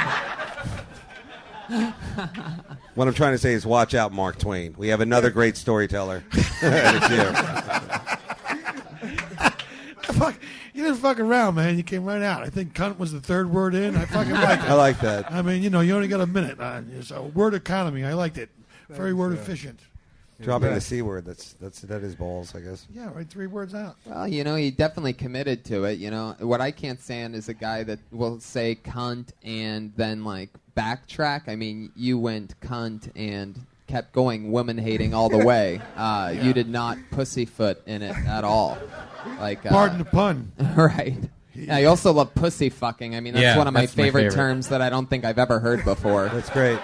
What I'm trying to say is watch out, Mark Twain. We have another great storyteller. And it's you. You didn't fuck around, man. You came right out. I think cunt was the third word in. I fucking like it. I like that. I mean, you only got a minute. So word economy. I liked it. Very word efficient. Dropping the C word. That is balls, I guess. Yeah, right. 3 words out. Well, he definitely committed to it. What I can't stand is a guy that will say cunt and then, like, backtrack. I mean, you went cunt and kept going woman hating all the way. You did not pussyfoot in it at all. Like, pardon the pun. Right. Yeah, you also love pussy fucking. I mean, that's one of my favorite terms that I don't think I've ever heard before. That's great.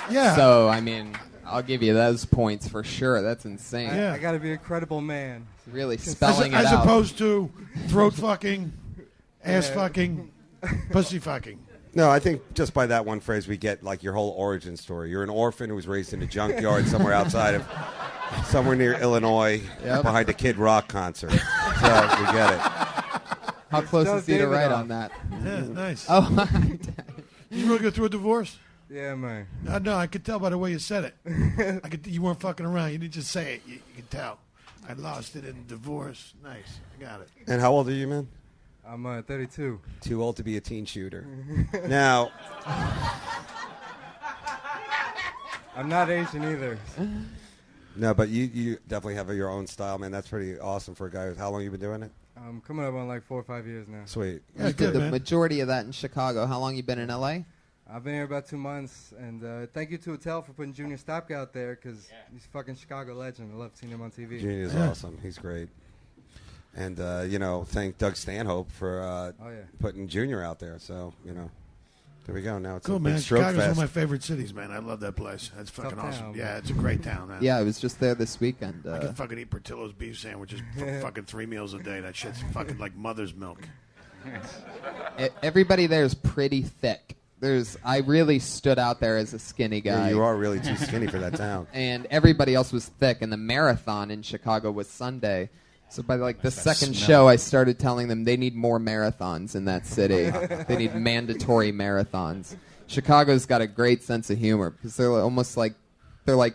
Yeah. So, I mean, I'll give you those points for sure. That's insane. I got to be a credible man. Really spelling it as out. opposed to throat fucking, ass fucking, pussy fucking. No, I think just by that one phrase we get, like, your whole origin story. You're an orphan who was raised in a junkyard somewhere near Illinois, behind a Kid Rock concert. So we get it. How close is he to right on that? Yeah, nice. Oh, you really go through a divorce? Yeah, man. No, I could tell by the way you said it. You weren't fucking around. You didn't just say it. You could tell. I lost it in divorce. Nice. I got it. And how old are you, man? I'm 32. Too old to be a teen shooter. Now, I'm not Asian either. no, but you definitely have your own style, man. That's pretty awesome for a guy. How long you been doing it? I'm coming up on like 4 or 5 years now. Sweet. You did the majority of that in Chicago. How long you been in LA? I've been here about 2 months, and thank you to Attell for putting Junior Stopka out there, because he's a fucking Chicago legend. I love seeing him on TV. Junior's awesome. He's great. And, thank Doug Stanhope for putting Junior out there. So, there we go. Now it's cool, a man. big stroke Chicago's one of fest. my favorite cities, man. I love that place. That's fucking Tough awesome. town, Yeah, man. it's a great town, man. Yeah, I was just there this weekend. I can fucking eat Portillo's beef sandwiches for fucking 3 meals a day. That shit's fucking like mother's milk. Everybody there is pretty thick. I really stood out there as a skinny guy. Yeah, you are really too skinny for that town. And everybody else was thick, and the marathon in Chicago was Sunday. So by the second show, I started telling them they need more marathons in that city. They need mandatory marathons. Chicago's got a great sense of humor because they're almost like I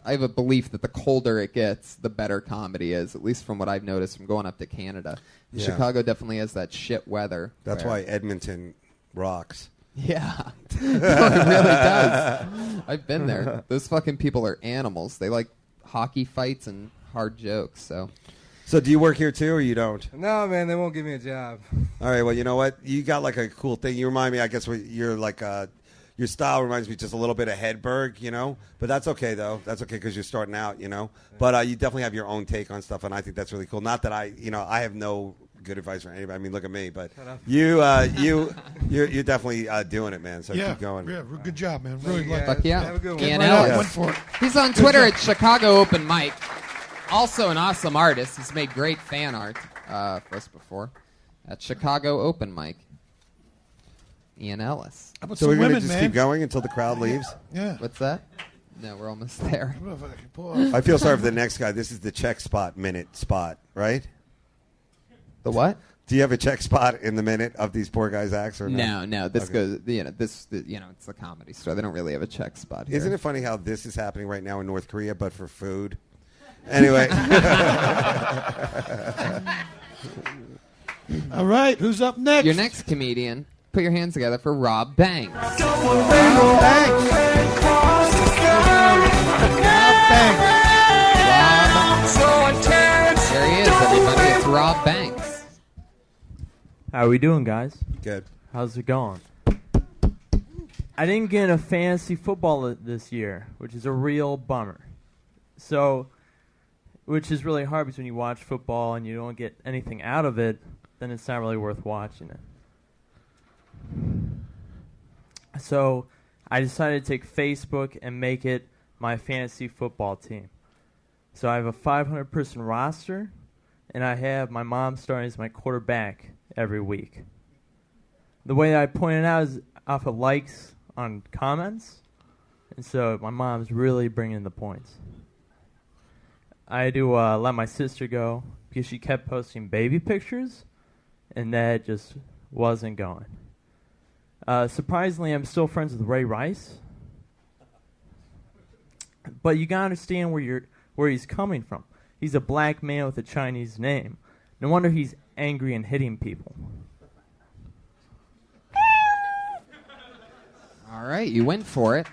have a belief that the colder it gets, the better comedy is. At least from what I've noticed from going up to Canada. Yeah. Chicago definitely has that shit weather. That's why Edmonton rocks. Yeah. No, it really does. I've been there. Those fucking people are animals. They like hockey fights and hard jokes. So do you work here too, or you don't? No, man, they won't give me a job. All right, well, you know what? You got like a cool thing. You remind me, I guess, you're like your style reminds me just a little bit of Hedberg, But that's okay, though. That's okay because you're starting out, But you definitely have your own take on stuff, and I think that's really cool. Not that I have no good advice for anybody. I mean, look at me, but you're definitely doing it, man. So keep going. Yeah, good job, man. Really like Fuck yeah. Have a good one. Ian Right Ellis. on, went for it. He's on Twitter at Chicago Open Mic. Also an awesome artist. He's made great fan art for us before at Chicago Open Mic. Ian Ellis. How about So some we're going to women, just man? keep going until the crowd leaves? Yeah. What's that? No, we're almost there. I feel sorry for the next guy. This is the check spot minute spot, right? The what? Do you have a check spot in the minute of these poor guys' acts or no? No. This Okay. goes. It's the Comedy Store. They don't really have a check spot here. Isn't it funny how this is happening right now in North Korea, but for food? Anyway. All right, who's up next? Your next comedian. Put your hands together for Rob Banks. There he is, everybody. It's Rob Banks. How are we doing, guys? Good. How's it going? I didn't get into fantasy football this year, which is a real bummer. Which is really hard because when you watch football and you don't get anything out of it, then it's not really worth watching it. So I decided to take Facebook and make it my fantasy football team. So I have a 500-person roster, and I have my mom starting as my quarterback every week. The way that I point it out is off of likes on comments, and so my mom's really bringing the points. I had to let my sister go because she kept posting baby pictures, and that just wasn't going. Surprisingly, I'm still friends with Ray Rice, but you gotta understand where he's coming from. He's a black man with a Chinese name. No wonder he's angry and hitting people. All right, you went for it.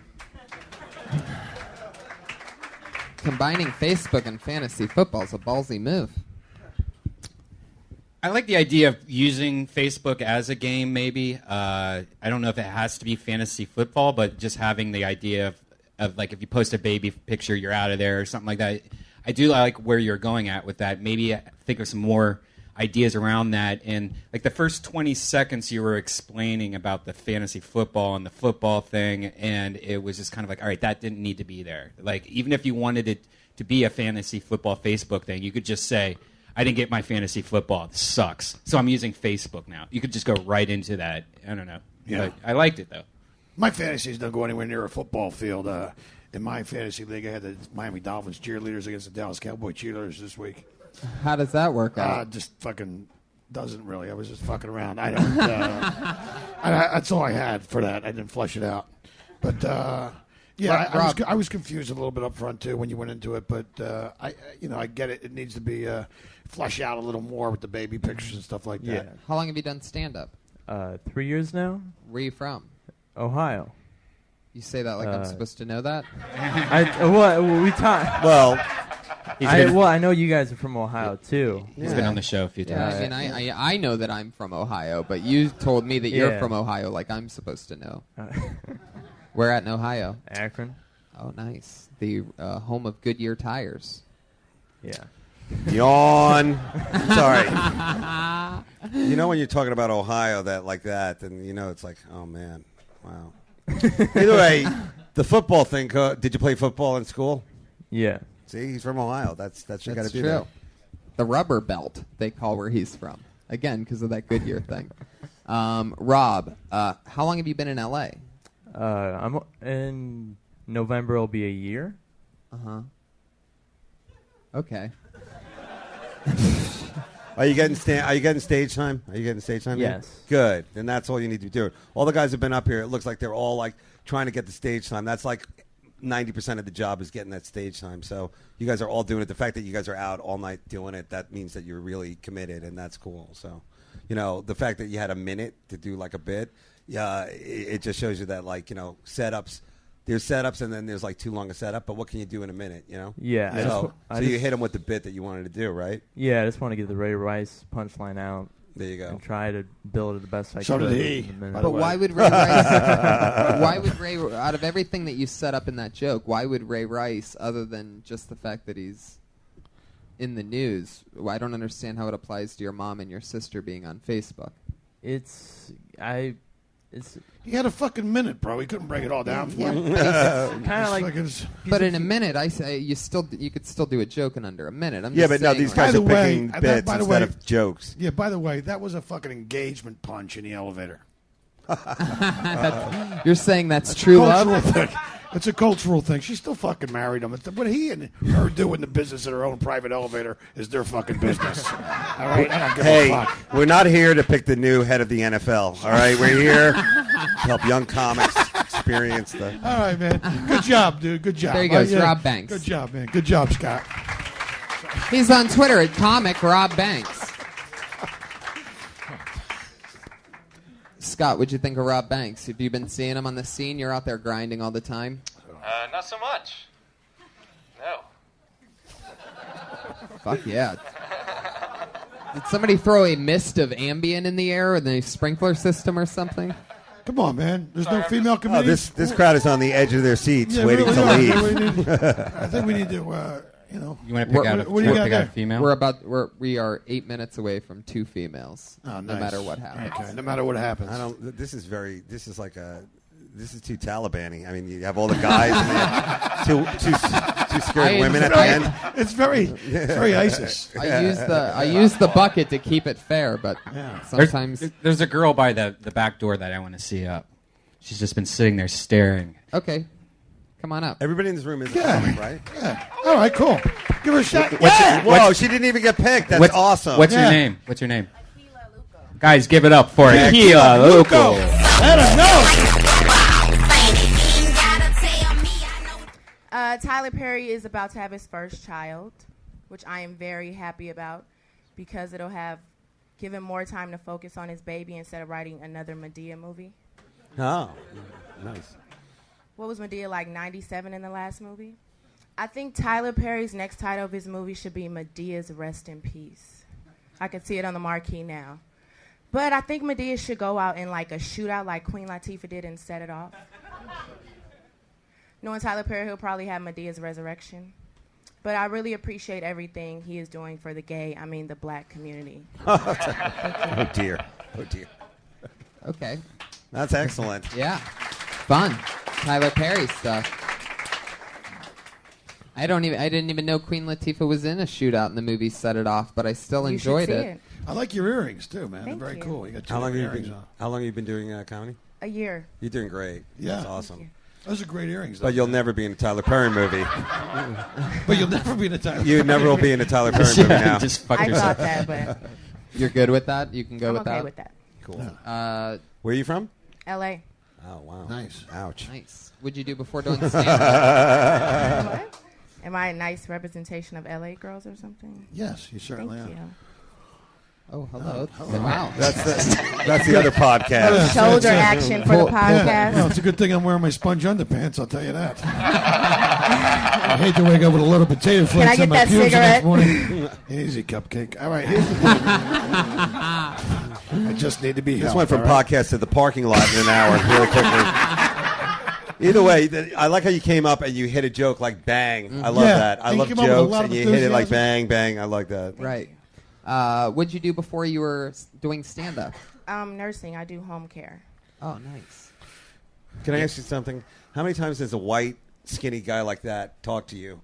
Combining Facebook and fantasy football is a ballsy move. I like the idea of using Facebook as a game, maybe. I don't know if it has to be fantasy football, but just having the idea of like if you post a baby picture, you're out of there or something like that. I do like where you're going at with that. Maybe think of some more ideas around that. And like the first 20 seconds you were explaining about the fantasy football and the football thing, and it was just kind of like, all right, that didn't need to be there. Like even if you wanted it to be a fantasy football Facebook thing, you could just say, I didn't get my fantasy football. This sucks. So I'm using Facebook now. You could just go right into that. I don't know. Yeah. But I liked it, though. My fantasies don't go anywhere near a football field. In my fantasy league, I had the Miami Dolphins cheerleaders against the Dallas Cowboy cheerleaders this week. How does that work out? Just fucking doesn't really. I was just fucking around. I don't. That's all I had for that. I didn't flesh it out. But yeah, I was confused a little bit up front too when you went into it. But I get it. It needs to be flesh out a little more with the baby pictures and stuff like that. Yeah. How long have you done stand-up? 3 years now. Where are you from? Ohio. You say that like I'm supposed to know that? We talk. Well, I know you guys are from Ohio too. He's been on the show a few times. Yeah, I mean, I know that I'm from Ohio, but you told me that you're Yeah. from Ohio, like I'm supposed to know. Where at in Ohio? Akron. Oh, nice. The home of Goodyear tires. Yeah. Yawn. Sorry. You know when you're talking about Ohio like that, and you know it's like, oh man, wow. Either way, the football thing. Did you play football in school? Yeah. See, he's from Ohio. That's you got to do true. that. The rubber belt they call where he's from. Again, because of that Goodyear thing. Rob, how long have you been in LA? I'm in November. It'll be a year. Okay. Are you getting stage time? Are you getting stage time? man? Yes. Good. Then that's all you need to be doing. All the guys have been up here. It looks like they're all like trying to get the stage time. That's like 90% of the job is getting that stage time. So you guys are all doing it. The fact that you guys are out all night doing it, that means that you're really committed, and that's cool. So, you know, the fact that you had a minute to do like a bit, it just shows you that, like, you know, setups. There's setups, and then there's like too long a setup. But what can you do in a minute? You know? Yeah. So you hit them with the bit that you wanted to do, right? Yeah, I just want to get the Ray Rice punchline out. There you go. And try to build it the best I So could. did he, in a minute. But why would Ray Rice? Why would Ray? Out of everything that you set up in that joke, why would Ray Rice, other than just the fact that he's in the news? I don't understand how it applies to your mom and your sister being on Facebook. He had a fucking minute, bro. He couldn't break it all down for you. Kind of like. But in a minute, I say you could still do a joke in under a minute. I'm Yeah, just but no, saying, these like- guys By are the way, picking bits by the instead way- of jokes. Yeah, by the way, that was a fucking engagement punch in the elevator. You're saying that's true love? Cultural thing. It's a cultural thing. She still fucking married him. What he and her do in the business of their own private elevator is their fucking business. All right? I don't give Hey, a fuck. we're not here to pick the new head of the NFL. All right, we're here to help young comics experience the. All right, man. Good job, dude. Good job. There he goes, Yeah. Rob Banks. Good job, man. Good job, Scott. He's on Twitter at comic Rob Banks. Scott, what'd you think of Rob Banks? Have you been seeing him on the scene? You're out there grinding all the time. Not so much. No. Fuck yeah. Did somebody throw a mist of Ambien in the air in the sprinkler system or something? Come on, man. There's no female Oh, comedians. this crowd is on the edge of their seats, Yeah, waiting really to are. leave. I think we need to, you know. You want to pick out what do you got a there? female? We are 8 minutes away from 2 females. Oh, No nice. matter what happens. Okay, no matter what happens. This is too Taliban-y. I mean, you have all the guys and then two scared women at the end. It's very ISIS. I use the bucket to keep it fair, but sometimes There's a girl by the back door that I want to see up. She's just been sitting there staring. Okay. Come on up. Everybody in this room is a comic, right? Yeah. All right, cool. Give her a shot. Whoa, she didn't even get picked. That's awesome. What's your name? What's your name? Guys, give it up for Akila Luco. Let her know. Tyler Perry is about to have his first child, which I am very happy about because it'll give him more time to focus on his baby instead of writing another Medea movie. Oh, nice. What was Medea, like 97 in the last movie? I think Tyler Perry's next title of his movie should be Medea's Rest in Peace. I can see it on the marquee now. But I think Medea should go out in like a shootout like Queen Latifah did and set it off. Knowing Tyler Perry, he'll probably have Medea's Resurrection. But I really appreciate everything he is doing for the black community. Oh, dear. Oh, dear. Okay. That's excellent. Yeah. Fun. Tyler Perry stuff. I didn't even know Queen Latifah was in a shootout in the movie Set It Off, but I still You should enjoyed see it. it. I like your earrings, too, man. Thank They're very you. cool. You got two How long have earrings you on. been doing comedy? A year. You're doing great. Yeah. That's awesome. Those are great earrings, though. But you'll never be in a Tyler Perry movie. But you'll never be in a Tyler You Perry never will be in a Tyler Perry movie now. Just fuck I yourself. thought that, but You're good with that? You can go I'm with okay that? with that. Cool. Uh, Where are you from? L.A. Oh, wow. Nice. Ouch. Nice. What'd you do before doing stand-up? What? Am I a nice representation of L.A. girls or something? Yes, you certainly Thank are. you. Oh, hello. hello. Wow. That's the other podcast. Shoulder action for the Yeah, podcast. well, it's a good thing I'm wearing my sponge underpants, I'll tell you that. I hate to wake up with a little potato flakes I get on my that pubes the next cigarette? morning. Easy, cupcake. All right, here's the thing. I just need to be This helped, went from all right? podcast to the parking lot in an hour really quickly. Either way, I like how you came up and you hit a joke like bang. I love Yeah, that. I and you love came up with a jokes lot and of you hit it like enthusiasm. bang, bang. I like that. Right. What'd you do before you were doing stand-up? Nursing. I do home care. Oh, nice. Can I ask you something? How many times does a white, skinny guy like that talk to you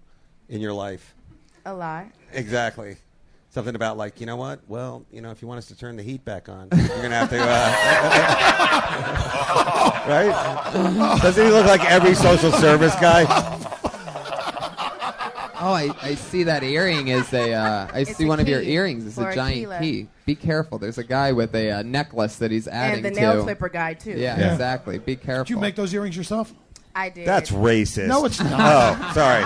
in your life? A lot. Exactly. Something about like, you know what? Well, you know, if you want us to turn the heat back on, you're gonna have to. Right? Doesn't he look like every social service guy? Oh, I see that earring is a. I see a one of your key earrings is for a a giant keyless. key. Be careful. There's a guy with a necklace that he's adding And the to. nail clipper guy, too. Yeah, Yeah. exactly. Be careful. Did you make those earrings yourself? I did. That's racist. No, it's not. Oh, sorry.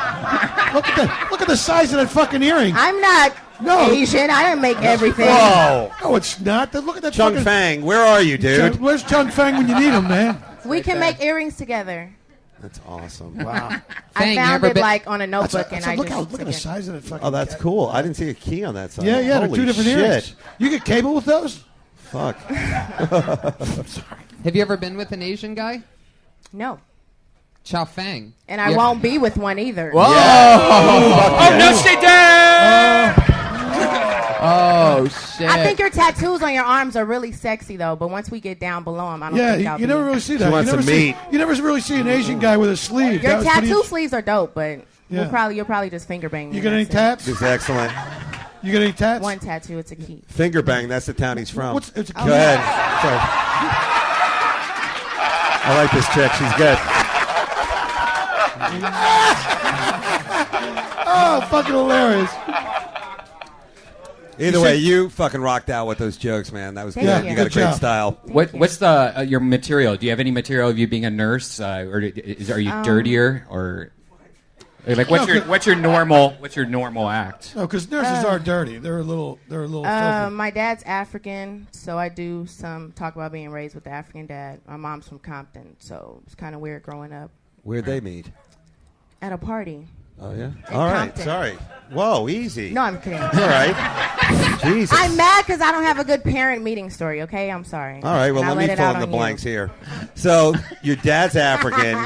Look at the size of that fucking earring. I'm not Asian. I didn't make everything. Whoa. No, it's not. Look at that Chung fucking... Fang, where are you, dude? Where's Chung Fang when you need him, man? We can make earrings together. That's awesome. Wow. I Fang, you found ever it been- like on a notebook, and I look just look took at the it. size of that fucking... Oh, that's cool. I didn't see a key on that side. Yeah, they're Holy two different shit. earrings. You get cable with those? Fuck. Have you ever been with an Asian guy? No. Chow Fang. And I Yeah. won't be with one either. Whoa! Oh, no, stay down! Oh shit! I think your tattoos on your arms are really sexy, though. But once we get down below them, I don't think I'll you be. never really see that. She wants you never some meat. You never really see an Asian guy with a sleeve. Your That was pretty tattoo sleeves are dope, but Yeah. you'll probably just finger bang. You me, got any that's it. tats? This is excellent. You got any tats? One tattoo, it's a key. Finger bang, that's the town he's from. It's a Go ahead. Sorry. I like this chick. She's good. Oh, fucking hilarious. Either way, you fucking rocked out with those jokes, man. That was Thank good. you. You got a Good great job. style. What's the your material? Do you have any material of you being a nurse, or are you dirtier, or like what's your normal act? No, because nurses are dirty. They're a little filthy. My dad's African, so I do some talk about being raised with the African dad. My mom's from Compton, so it's kind of weird growing up Where'd they meet? at a party. Oh, yeah? In All right. Compton. Sorry. Whoa, easy. No, I'm kidding. All right. Jesus. I'm mad because I don't have a good parent meeting story. Okay, I'm sorry. All right, well, And I let me it fill out in the on you. blanks here. So, your dad's African,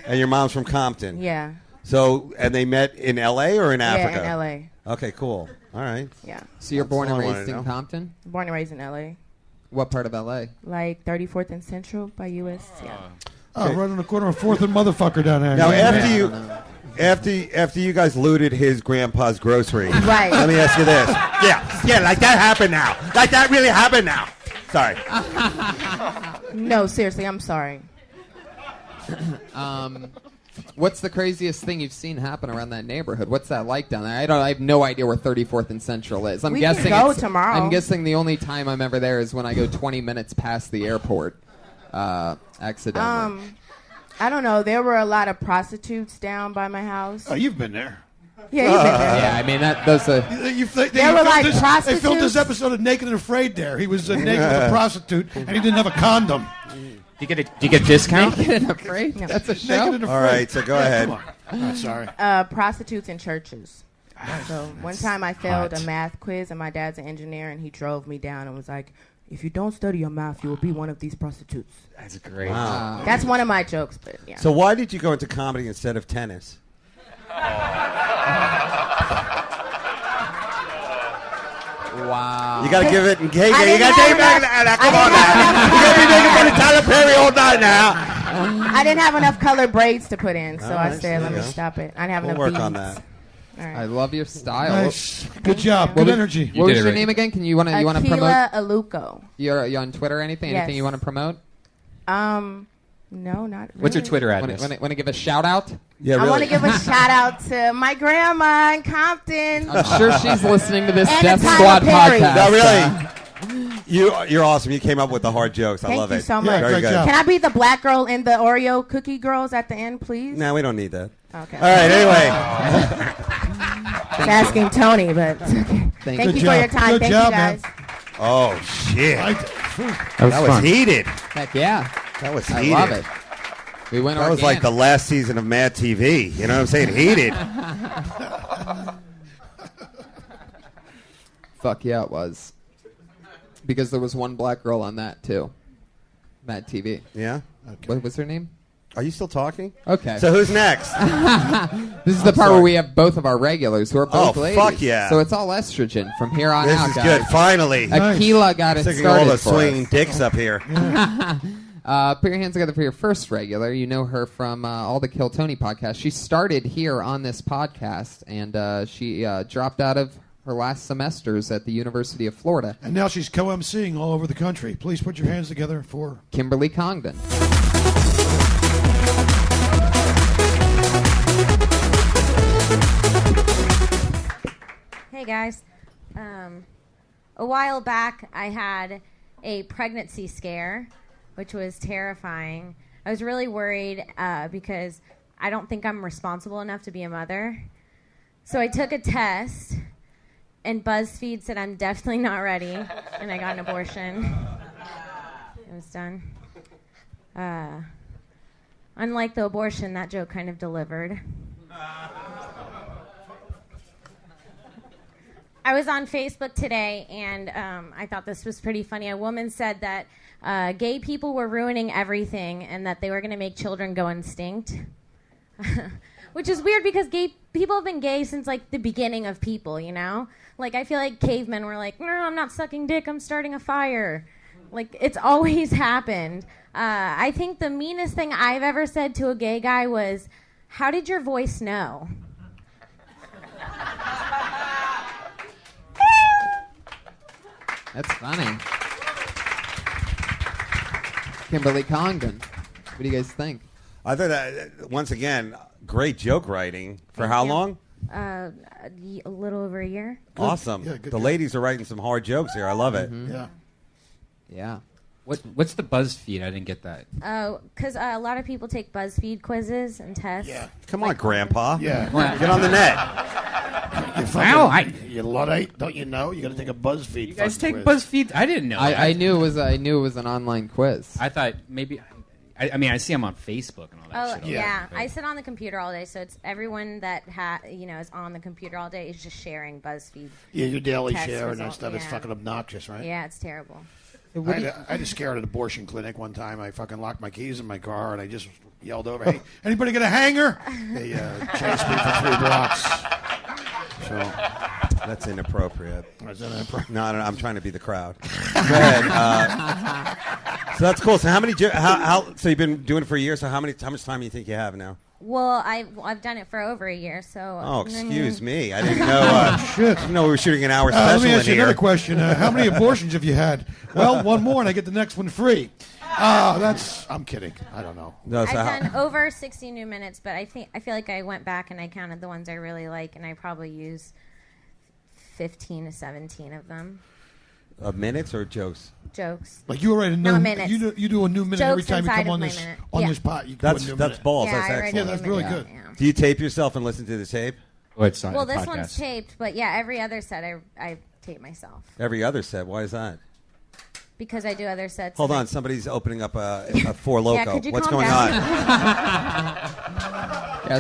and your mom's from Compton. Yeah. So, and they met in L.A. or in Yeah, Africa? in L.A. Okay, cool. All right. Yeah. So you're born and all I wanted raised to in know. Compton? Born and raised in L.A. What part of LA? Like 34th and Central by U.S. Yeah. Oh, right on the corner of 4th and Motherfucker down there. Now, Yeah, after you guys looted his grandpa's grocery, Right. let me ask you this. Yeah, like that happened now. Like that really happened now. Sorry. No, seriously, I'm sorry. What's the craziest thing you've seen happen around that neighborhood? What's that like down there? I have no idea where 34th and Central is. I'm We can guessing go it's- tomorrow. I'm guessing the only time I'm ever there is when I go 20 minutes past the airport, accidentally. I don't know. There were a lot of prostitutes down by my house. Oh, you've been there. Yeah, you've been there. Yeah, I mean those are. There were like They filmed prostitutes. this episode of Naked and Afraid there. He was naked with a prostitute, and he didn't have a condom. Do you get a discount? Naked and Afraid? That's a show? Naked and All Afraid. right, so go ahead. Come on. Oh, sorry. Prostitutes in churches. So one time I failed a math quiz, and my dad's an engineer, and he drove me down and was like, "If you don't study your math, you will be one of these prostitutes." That's great. Wow. That's one of my jokes, but yeah. So why did you go into comedy instead of tennis? Wow. You got to give it. Hey, I you got to didn't take it have back. enough- Come I on didn't now. have You can't be making fun of Tyler Perry all night now. I didn't have enough colored braids to put in, so All I right, said, there "Let you me go. stop it." I didn't have We'll enough work on beads. that. All right. I love your style. Nice. Good job. Good energy. What was did it your right. name again? Can you want to promote? Akila Aluko. You're on Twitter or anything? Yes. Anything you want to promote? No, not really. What's your Twitter address? Want to give a shout out? Yeah, I really. want to give a shout out to my grandma in Compton. I'm sure she's listening to this And Death Tyler Squad Perry. podcast. No, really. You're awesome. You came up with the hard jokes. I Thank love you it. so much. Yeah, Very great good. job. Can I be the black girl in the Oreo cookie girls at the end, please? No, we don't need that. Okay. All right. Anyway. It's asking Tony, but it's okay. Thank Thank you. you for your time. Good Thank job, you guys. man. Oh shit. I- That was That was fun. heated. Heck yeah. That was I heated. love it. We went That was like the last season of Mad TV. You know what I'm saying? Heated. Fuck yeah, it was. Because there was one black girl on that too. Mad TV. Yeah. What was her name? Are you still talking? Okay. So who's next? This is the part where we have both of our regulars who are both ladies. Fuck yeah. So it's all estrogen from here on This out, is guys. good. Finally. Aquila got it Sick of started all the for swinging us. dicks up here. Put your hands together for your first regular. You know her from all the Kill Tony podcasts. She started here on this podcast, and she dropped out of her last semesters at the University of Florida. And now she's co-emceeing all over the country. Please put your hands together for Kimberly Congdon. Hey guys, a while back I had a pregnancy scare, which was terrifying. I was really worried because I don't think I'm responsible enough to be a mother. So I took a test, and BuzzFeed said I'm definitely not ready, and I got an abortion. It was done. Unlike the abortion, that joke kind of delivered. I was on Facebook today, and I thought this was pretty funny. A woman said that gay people were ruining everything and that they were going to make children go extinct. Which is weird because gay people have been gay since, like, the beginning of people, you know? Like, I feel like cavemen were like, no, I'm not sucking dick, I'm starting a fire. Like, it's always happened. I think the meanest thing I've ever said to a gay guy was, how did your voice know? That's funny. Kimberly Congdon. What do you guys think? I thought that, once again, great joke writing. For how long? A little over a year. Awesome. Yeah, good the job. ladies are writing some hard jokes here. I love it. Yeah. Yeah. What's the BuzzFeed? I didn't get that. Oh, because a lot of people take BuzzFeed quizzes and tests. Yeah. Come on, Grandpa. Yeah. Get on the net. You fucking, you Luddite, don't you know? You got to take a BuzzFeed. You guys take quiz. BuzzFeed? I didn't know. I knew it was an online quiz. I thought maybe. I mean, I see them on Facebook and all that Oh shit. yeah, I sit on the computer all day, so it's everyone that is on the computer all day is just sharing BuzzFeed. Yeah, your daily test share and that results. stuff is Yeah. fucking obnoxious, right? Yeah, it's terrible. I had a scare at an abortion clinic one time. I fucking locked my keys in my car and I just yelled over, "Hey, anybody got a hanger?" They chased me for 3 blocks. So that's inappropriate. That's inappropriate. No, I'm trying to be the crowd. Go ahead. So that's cool. So how many? So you've been doing it for a year. So how much time do you think you have now? Well, I've done it for over a year, so. Oh, excuse me. I didn't know. Shit. I didn't know we were shooting an hour special let me ask you in here. another question. How many abortions have you had? Well, one more and I get the next one free. I'm kidding. I don't know. No, I've done over 60 new minutes, but I feel like I went back and I counted the ones I really like, and I probably used 15 to 17 of them. Minutes or jokes? Jokes. Like you write a new No, minutes. You do a new minute Jokes every time you inside come of on my this minute. on Yeah. this pot. You That's do a new that's minute. balls. Yeah, I that's write excellent. a that's new really minute, good. yeah. Do you tape yourself and listen to the tape? Oh, it's not Well, a this podcast. one's taped, but yeah, every other set I tape myself Every other set. Why is that? because I do other sets. Hold and on, somebody's opening up a Four Loko. Yeah, could you What's calm going down? Yeah,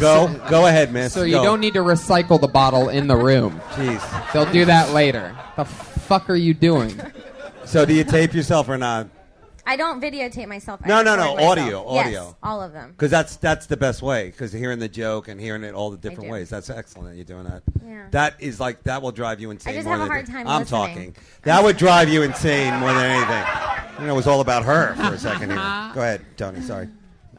Go ahead, miss. So you Go. don't need to recycle the bottle in the room. Jeez. They'll do that later. The fuck are you doing? So do you tape yourself or not? I don't videotape myself. I No, record myself. audio. Yes, all of them. Because that's the best way. Because hearing the joke and hearing it all the different ways. That's excellent that you're doing that. Yeah. That is like that will drive you insane. I just more have a than hard time I'm listening. talking. That would drive you insane more than anything. You know, it was all about her for a second here. Go ahead, Tony. Sorry.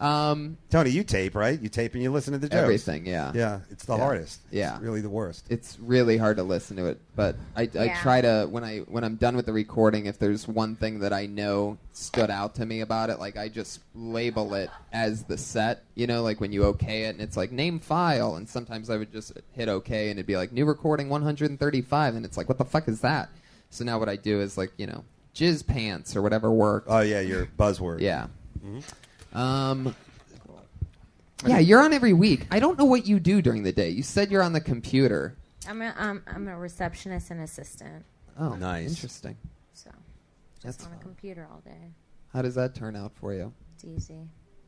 Tony, you tape, right? You tape and you listen to the jokes. Everything, yeah. Yeah, it's the hardest. Yeah, It's really the worst. It's really hard to listen to it, but I try to when I'm done with the recording, if there's one thing that I know stood out to me about it, like I just label it as the set. You know, like when you okay it and it's like name file, and sometimes I would just hit okay and it'd be like new recording 135, and it's like what the fuck is that? So now what I do is like jizz pants or whatever works. Oh yeah, your buzzword. Yeah. Mm-hmm. Yeah, you're on every week. I don't know what you do during the day. You said you're on the computer. I'm a receptionist and assistant. Oh, nice. Interesting. So just That's on a fun. computer all day. How does that turn out for you? It's easy.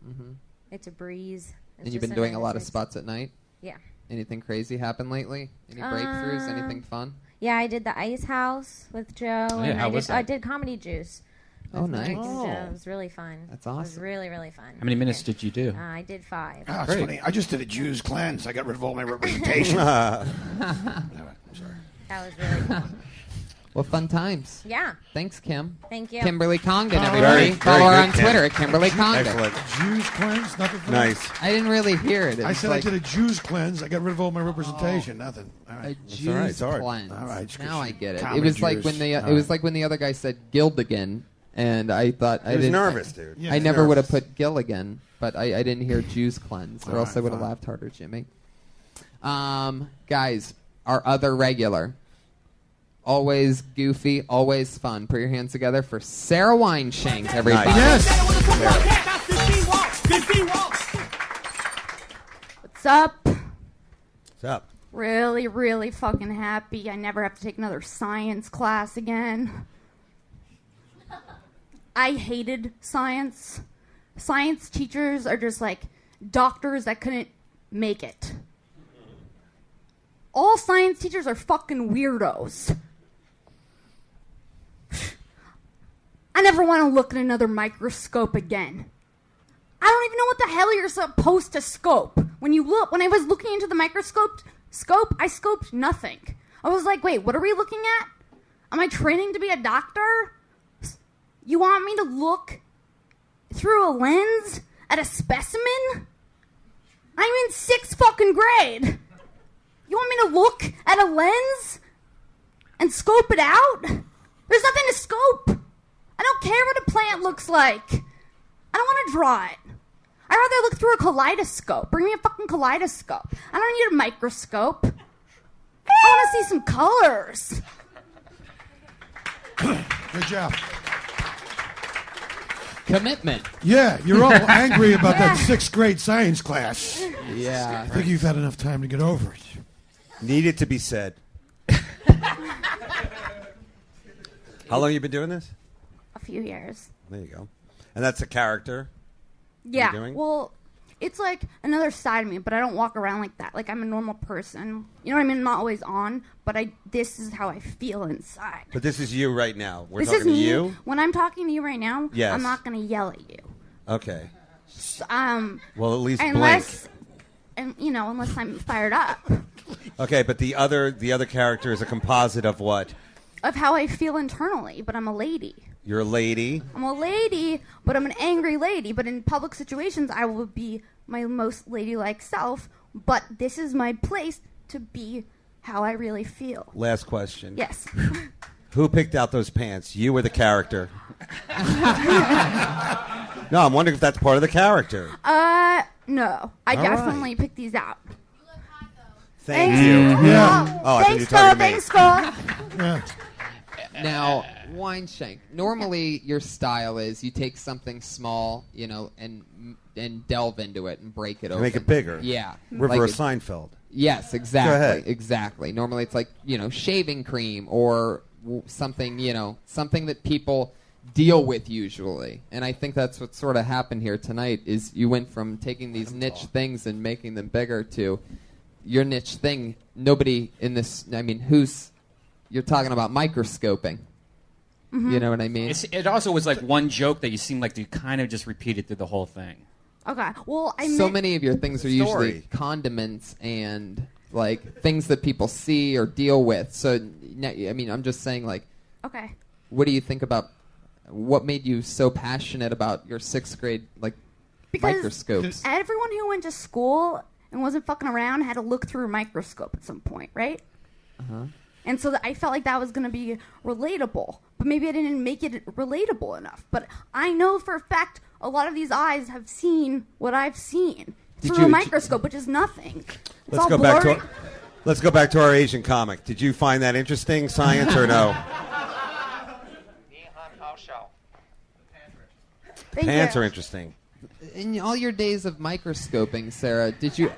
Mm-hmm. It's a breeze. It's And you've just been doing a nice lot of day. spots at night? Yeah. Anything crazy happen lately? Any breakthroughs? Anything fun? Yeah, I did the Ice House with Joe. Oh, yeah, and how I was did, that? I did Comedy Juice. Oh, with Mike nice. and Joe. It was really fun. That's It was awesome. really, really fun. How many minutes did you do? I did 5. Oh, it's funny. I just did a Jews cleanse. I got rid of all my representation. That was really fun. Well, fun times. Yeah. Thanks, Kim. Thank you. Kimberly Congdon, Oh, everybody. very Follow her good, on Kim. Twitter at Kimberly Congdon. Excellent. Jews cleanse? Nothing for Nice. I didn't really hear it. I said I did a Jews cleanse. I got rid of all my representation. Nothing. All right. A Jews cleanse. All right. it's Now I get it. It comedy was like Jews. when the All it was right. like when the other guy said Gildigan, and I thought I He was didn't. nervous, dude. Yeah, I he's never would have nervous. put Gilligan, but I didn't hear Jews cleanse, or All else I right, would have fine. laughed harder, Jimmy. Guys, our other regular. Always goofy, always fun. Put your hands together for Sarah Wineshank, everybody. What's up? What's up? Really, really fucking happy. I never have to take another science class again. I hated science. Science teachers are just like doctors that couldn't make it. All science teachers are fucking weirdos. I never want to look at another microscope again. I don't even know what the hell you're supposed to scope. When I was looking into the microscope, I scoped nothing. I was like, wait, what are we looking at? Am I training to be a doctor? You want me to look through a lens at a specimen? I'm in 6th fucking grade. You want me to look at a lens and scope it out? There's nothing to scope. I don't care what a plant looks like. I don't want to draw it. I'd rather look through a kaleidoscope. Bring me a fucking kaleidoscope. I don't need a microscope. I want to see some colors. Good job. Commitment. Yeah, you're all angry about that 6th grade science class. Yeah. I think you've had enough time to get over it. Needed to be said. How long you been doing this? A few years. There you go. And that's a character? Yeah. You're doing? Well, it's like another side of me, but I don't walk around like that. Like I'm a normal person. You know what I mean? I'm not always on, but this is how I feel inside. But this is you right now. We're This talking is to me. you? When I'm talking to you right now, Yes. I'm not going to yell at you. Okay. Well, at least unless, unless I'm fired up Okay, but the other character is a composite of what? of how I feel internally. But I'm a lady. You're a lady. I'm a lady, but I'm an angry lady. But in public situations, I will be my most ladylike self. But this is my place to be how I really feel. Last question. Yes. Who picked out those pants? You or the character? No, I'm wondering if that's part of the character. No. I All definitely picked these out. Thank Thanks. you. Yeah. Oh, I thought you were Thanks, talking Cole. to me. Thanks, Cole. Now, Wineshank. Normally, your style is you take something small, and delve into it and break it open. Make it bigger. Yeah. Reverse Seinfeld. Yes, Go exactly. ahead. Exactly. Normally, it's like shaving cream or something that people deal with usually. And I think that's what sort of happened here tonight. Is you went from taking these niche things and making them bigger to your niche thing. Nobody in this. I mean, you're talking about microscoping. Mhm. You know what I mean? It also was like one joke that you seemed like you kind of just repeated through the whole thing. Okay. Well, So many of your things are usually condiments and like things that people see or deal with. So, I mean, I'm just saying, like, Okay. what do you think about what made you so passionate about your 6th grade microscopes? Everyone who went to school and wasn't fucking around had to look through a microscope at some point, right? Uh-huh. And so I felt like that was going to be relatable, but maybe I didn't make it relatable enough. But I know for a fact a lot of these eyes have seen what I've seen through a microscope, which is nothing. It's all blurry. Let's go back to our Asian comic. Did you find that interesting, science, or no? Thank Pants you. are interesting. in all your days of microscoping, Sarah, did you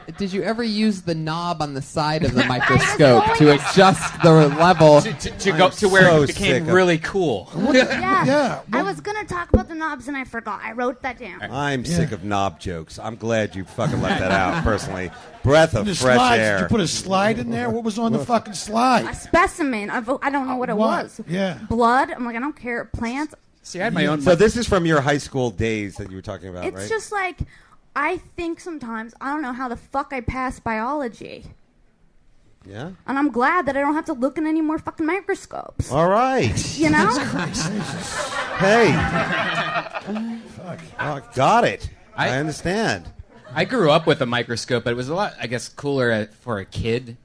ever use the knob on the side of the microscope to adjust the level to go to where it became really cool? Yeah. I was gonna talk about the knobs and I forgot. I wrote that down. I'm sick of knob jokes. I'm glad you fucking left that out, personally. Breath of The fresh slides, air. Did you put a slide in there? What was on the fucking slide? A specimen. I don't know what it was. Yeah. Blood. I'm like, I don't care. Plants. See, I had my own. So this is from your high school days that you were talking about, It's right? just like, I think sometimes, I don't know how the fuck I passed biology. Yeah. And I'm glad that I don't have to look in any more fucking microscopes. All right. You know? Hey. Fuck. Got it. I understand. I grew up with a microscope, but it was a lot, I guess, cooler for a kid,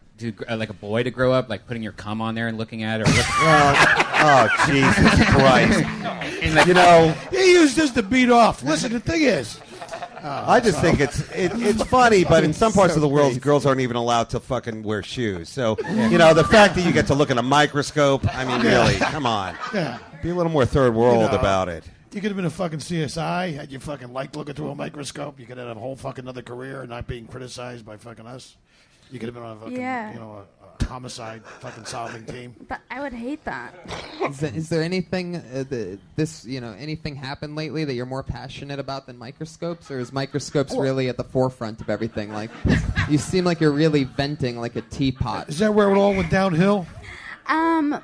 like a boy, to grow up, like putting your cum on there and looking at it. Oh, Jesus Christ. And like, You know, He used this to beat off. Listen, the thing is, I just think it's funny, but in some parts of the world, girls aren't even allowed to fucking wear shoes. So, you know, the fact that you get to look in a microscope, I mean, really, come on. Yeah. Be a little more third world about it. You could have been a fucking CSI. Had you fucking liked looking through a microscope, you could have had a whole fucking other career and not being criticized by fucking us. You could have been on a fucking, Yeah. you know, a homicide fucking solving team. But I would hate that. Is there anything anything happened lately that you're more passionate about than microscopes, or is microscopes really at the forefront of everything? Like, you seem like you're really venting like a teapot. Is that where it all went downhill? I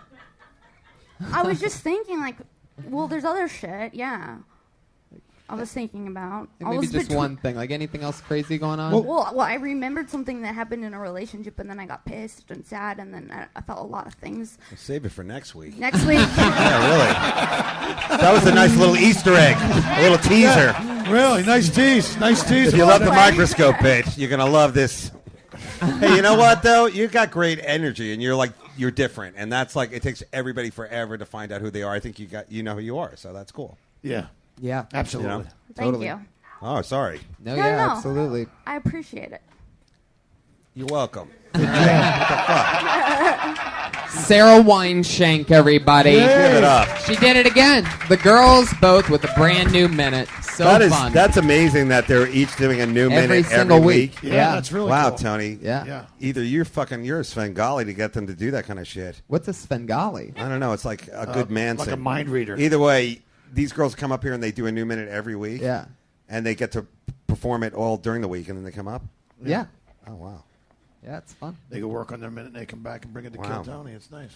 was just thinking, like, well, there's other shit, yeah. I was thinking about. I Maybe was just one thing. Like anything else crazy going on? Well, I remembered something that happened in a relationship, and then I got pissed and sad, and then I felt a lot of things. We'll save it for next week. Next week. Yeah, really. That was a nice little Easter egg, a little teaser. Yeah, really, nice tease. Nice tease. If you love the microscope bit, you're gonna love this. Hey, you know what though? You got great energy, and you're different, and that's like it takes everybody forever to find out who they are. I think you know who you are, so that's cool. Yeah. Yeah. Absolutely. You know? Thank Totally. you. Oh, sorry. No, No, yeah, no. absolutely. I appreciate it. You're welcome. Good job. What the fuck? Sarah Wineshank, everybody. Give it up. She did it again. The girls both with a brand new minute. So fun. That's amazing that they're each doing a new Every minute single every week. week. Yeah, that's really wow, cool. Tony. Yeah. Either you're a Svengali to get them to do that kind of shit. What's a Svengali? I don't know. It's like a good man. like a mind reader. Either way, these girls come up here and they do a new minute every week. Yeah. And they get to perform it all during the week, and then they come up. Yeah. Oh wow. Yeah, it's fun. They go work on their minute, and they come back and bring it to Wow. Kill Tony. It's nice.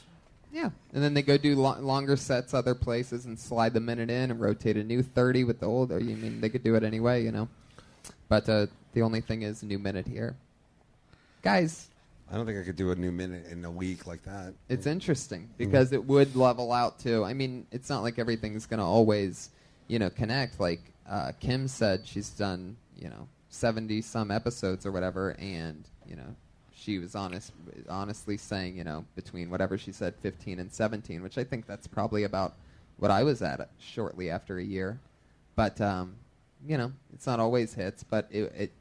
Yeah. And then they go do longer sets other places and slide the minute in and rotate a new 30 with the old. Or you mean they could do it anyway, you know. But the only thing is a new minute here. Guys, I don't think I could do a new minute in a week like that. it's interesting because it would level out too. I mean, it's not like everything's going to always, connect. Like Kim said, she's done, 70 some episodes or whatever, and, she was honestly saying, between whatever she said, 15 and 17, which I think that's probably about what I was at shortly after a year. But, it's not always hits, but it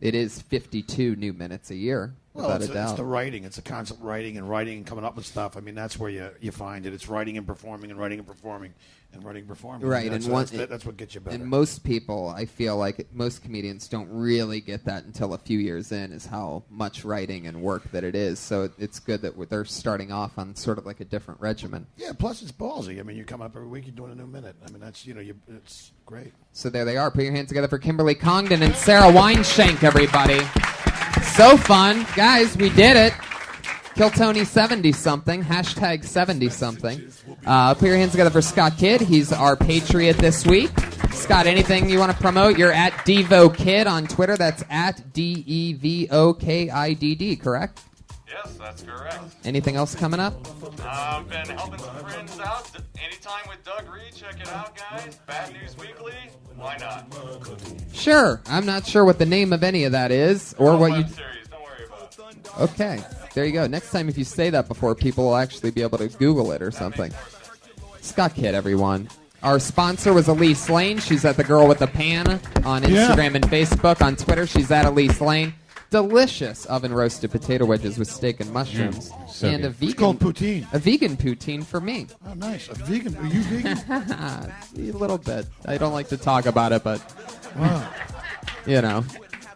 is 52 new minutes a year, without a doubt. It's the writing. It's the concept writing and coming up with stuff. I mean, that's where you find it. It's writing and performing and writing and performing and writing and performing. Right, That's, that's what gets you better. And most people, I feel like most comedians don't really get that until a few years in, is how much writing and work that it is. So it's good that they're starting off on sort of like a different regimen. Yeah, plus it's ballsy. I mean, you come up every week, you're doing a new minute. I mean, that's, it's great. So there they are. Put your hands together for Kimberly Congdon and Sarah Wineshank, everybody. So fun. Guys, we did it. Kill Tony 70-something. Hashtag 70-something. Put your hands together for Scott Kidd. He's our Patriot this week. Scott, anything you want to promote? You're at DevoKid on Twitter. That's at DevoKidd, correct? Yes, that's correct. Anything else coming up? I've been helping some friends out. Anytime with Doug Reed, check it out, guys. Bad News Weekly, why not? Sure. I'm not sure what the name of any of that is or what you... Series, don't worry about it. Okay. There you go. Next time if you say that before, people will actually be able to Google it or something. Scott Kidd, everyone. Our sponsor was Elise Lane. She's at The Girl with the Pan on Instagram and Facebook. On Twitter, she's at Elise Lane. delicious oven roasted potato wedges with steak and mushrooms, so and good. a vegan. It's called poutine. A vegan poutine for me. Oh, nice. A vegan? Are you vegan? A little bit. I don't like to talk about it, but Wow. you know,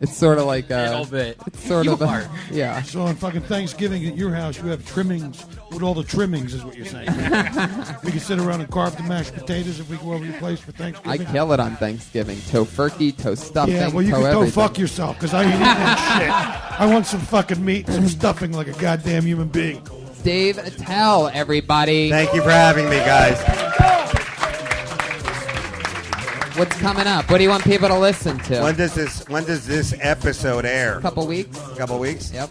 it's sort of like a little bit. It's sort of a, yeah. So on fucking Thanksgiving at your house, you have trimmings with all the trimmings, is what you're saying. We can sit around and carve the mashed potatoes if we go over your place for I Thanksgiving. kill it on Thanksgiving. Tofurkey, toast stuffing, Yeah, well, you can go everything. fuck yourself, because I ain't eating that shit. I want some fucking meat and some stuffing like a goddamn human being. Dave Attell, everybody. Thank you for having me, guys. What's coming up? What do you want people to listen to? When does this episode air? Couple weeks. Couple weeks. Yep.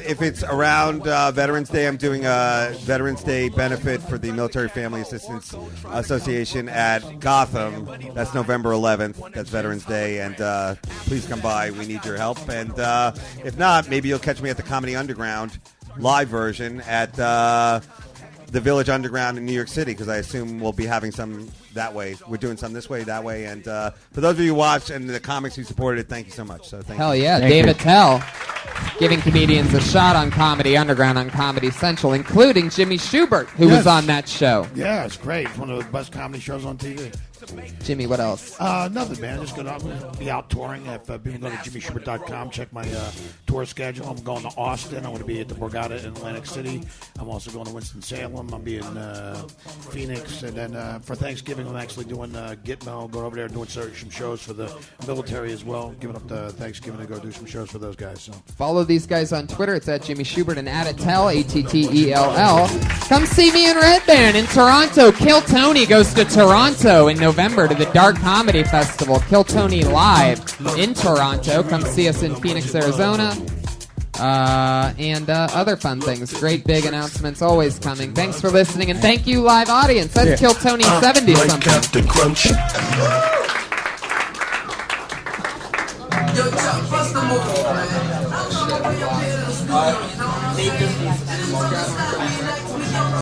If it's around Veterans Day, I'm doing a Veterans Day benefit for the Military Family Assistance Association at Gotham. That's November 11th. That's Veterans Day, and please come by. We need your help. And if not, maybe you'll catch me at the Comedy Underground live version at the Village Underground in New York City, because I assume we'll be having some that way. We're doing some this way, that way. And for those of you who watched and the comics who supported it, thank you so much. So thank Hell you. yeah, Dave Attell giving comedians a shot on Comedy Underground on Comedy Central, including Jimmy Schubert, who was on that show. Yeah, it's great. It's one of the best comedy shows on TV. Jimmy, what else? Nothing, man. Just gonna be out touring. If people go to jimmyschubert.com, check my tour schedule. I'm going to Austin. I'm going to be at the Borgata in Atlantic City. I'm also going to Winston-Salem. I'll be in Phoenix. And then for Thanksgiving, I'm actually doing Gitmo. Going over there and doing some shows for the military as well. Giving up the Thanksgiving to go do some shows for those guys. So Follow these guys on Twitter. It's at Jimmy Schubert and at Attell, Attell. Come see me in Red Baron in Toronto. Kill Tony goes to Toronto in November to the Dark Comedy Festival. Kill Tony live in Toronto. Come see us in Phoenix, Arizona. And other fun things. Great big announcements always coming. Thanks for listening, and thank you, live audience. That's Kill Tony 70 something.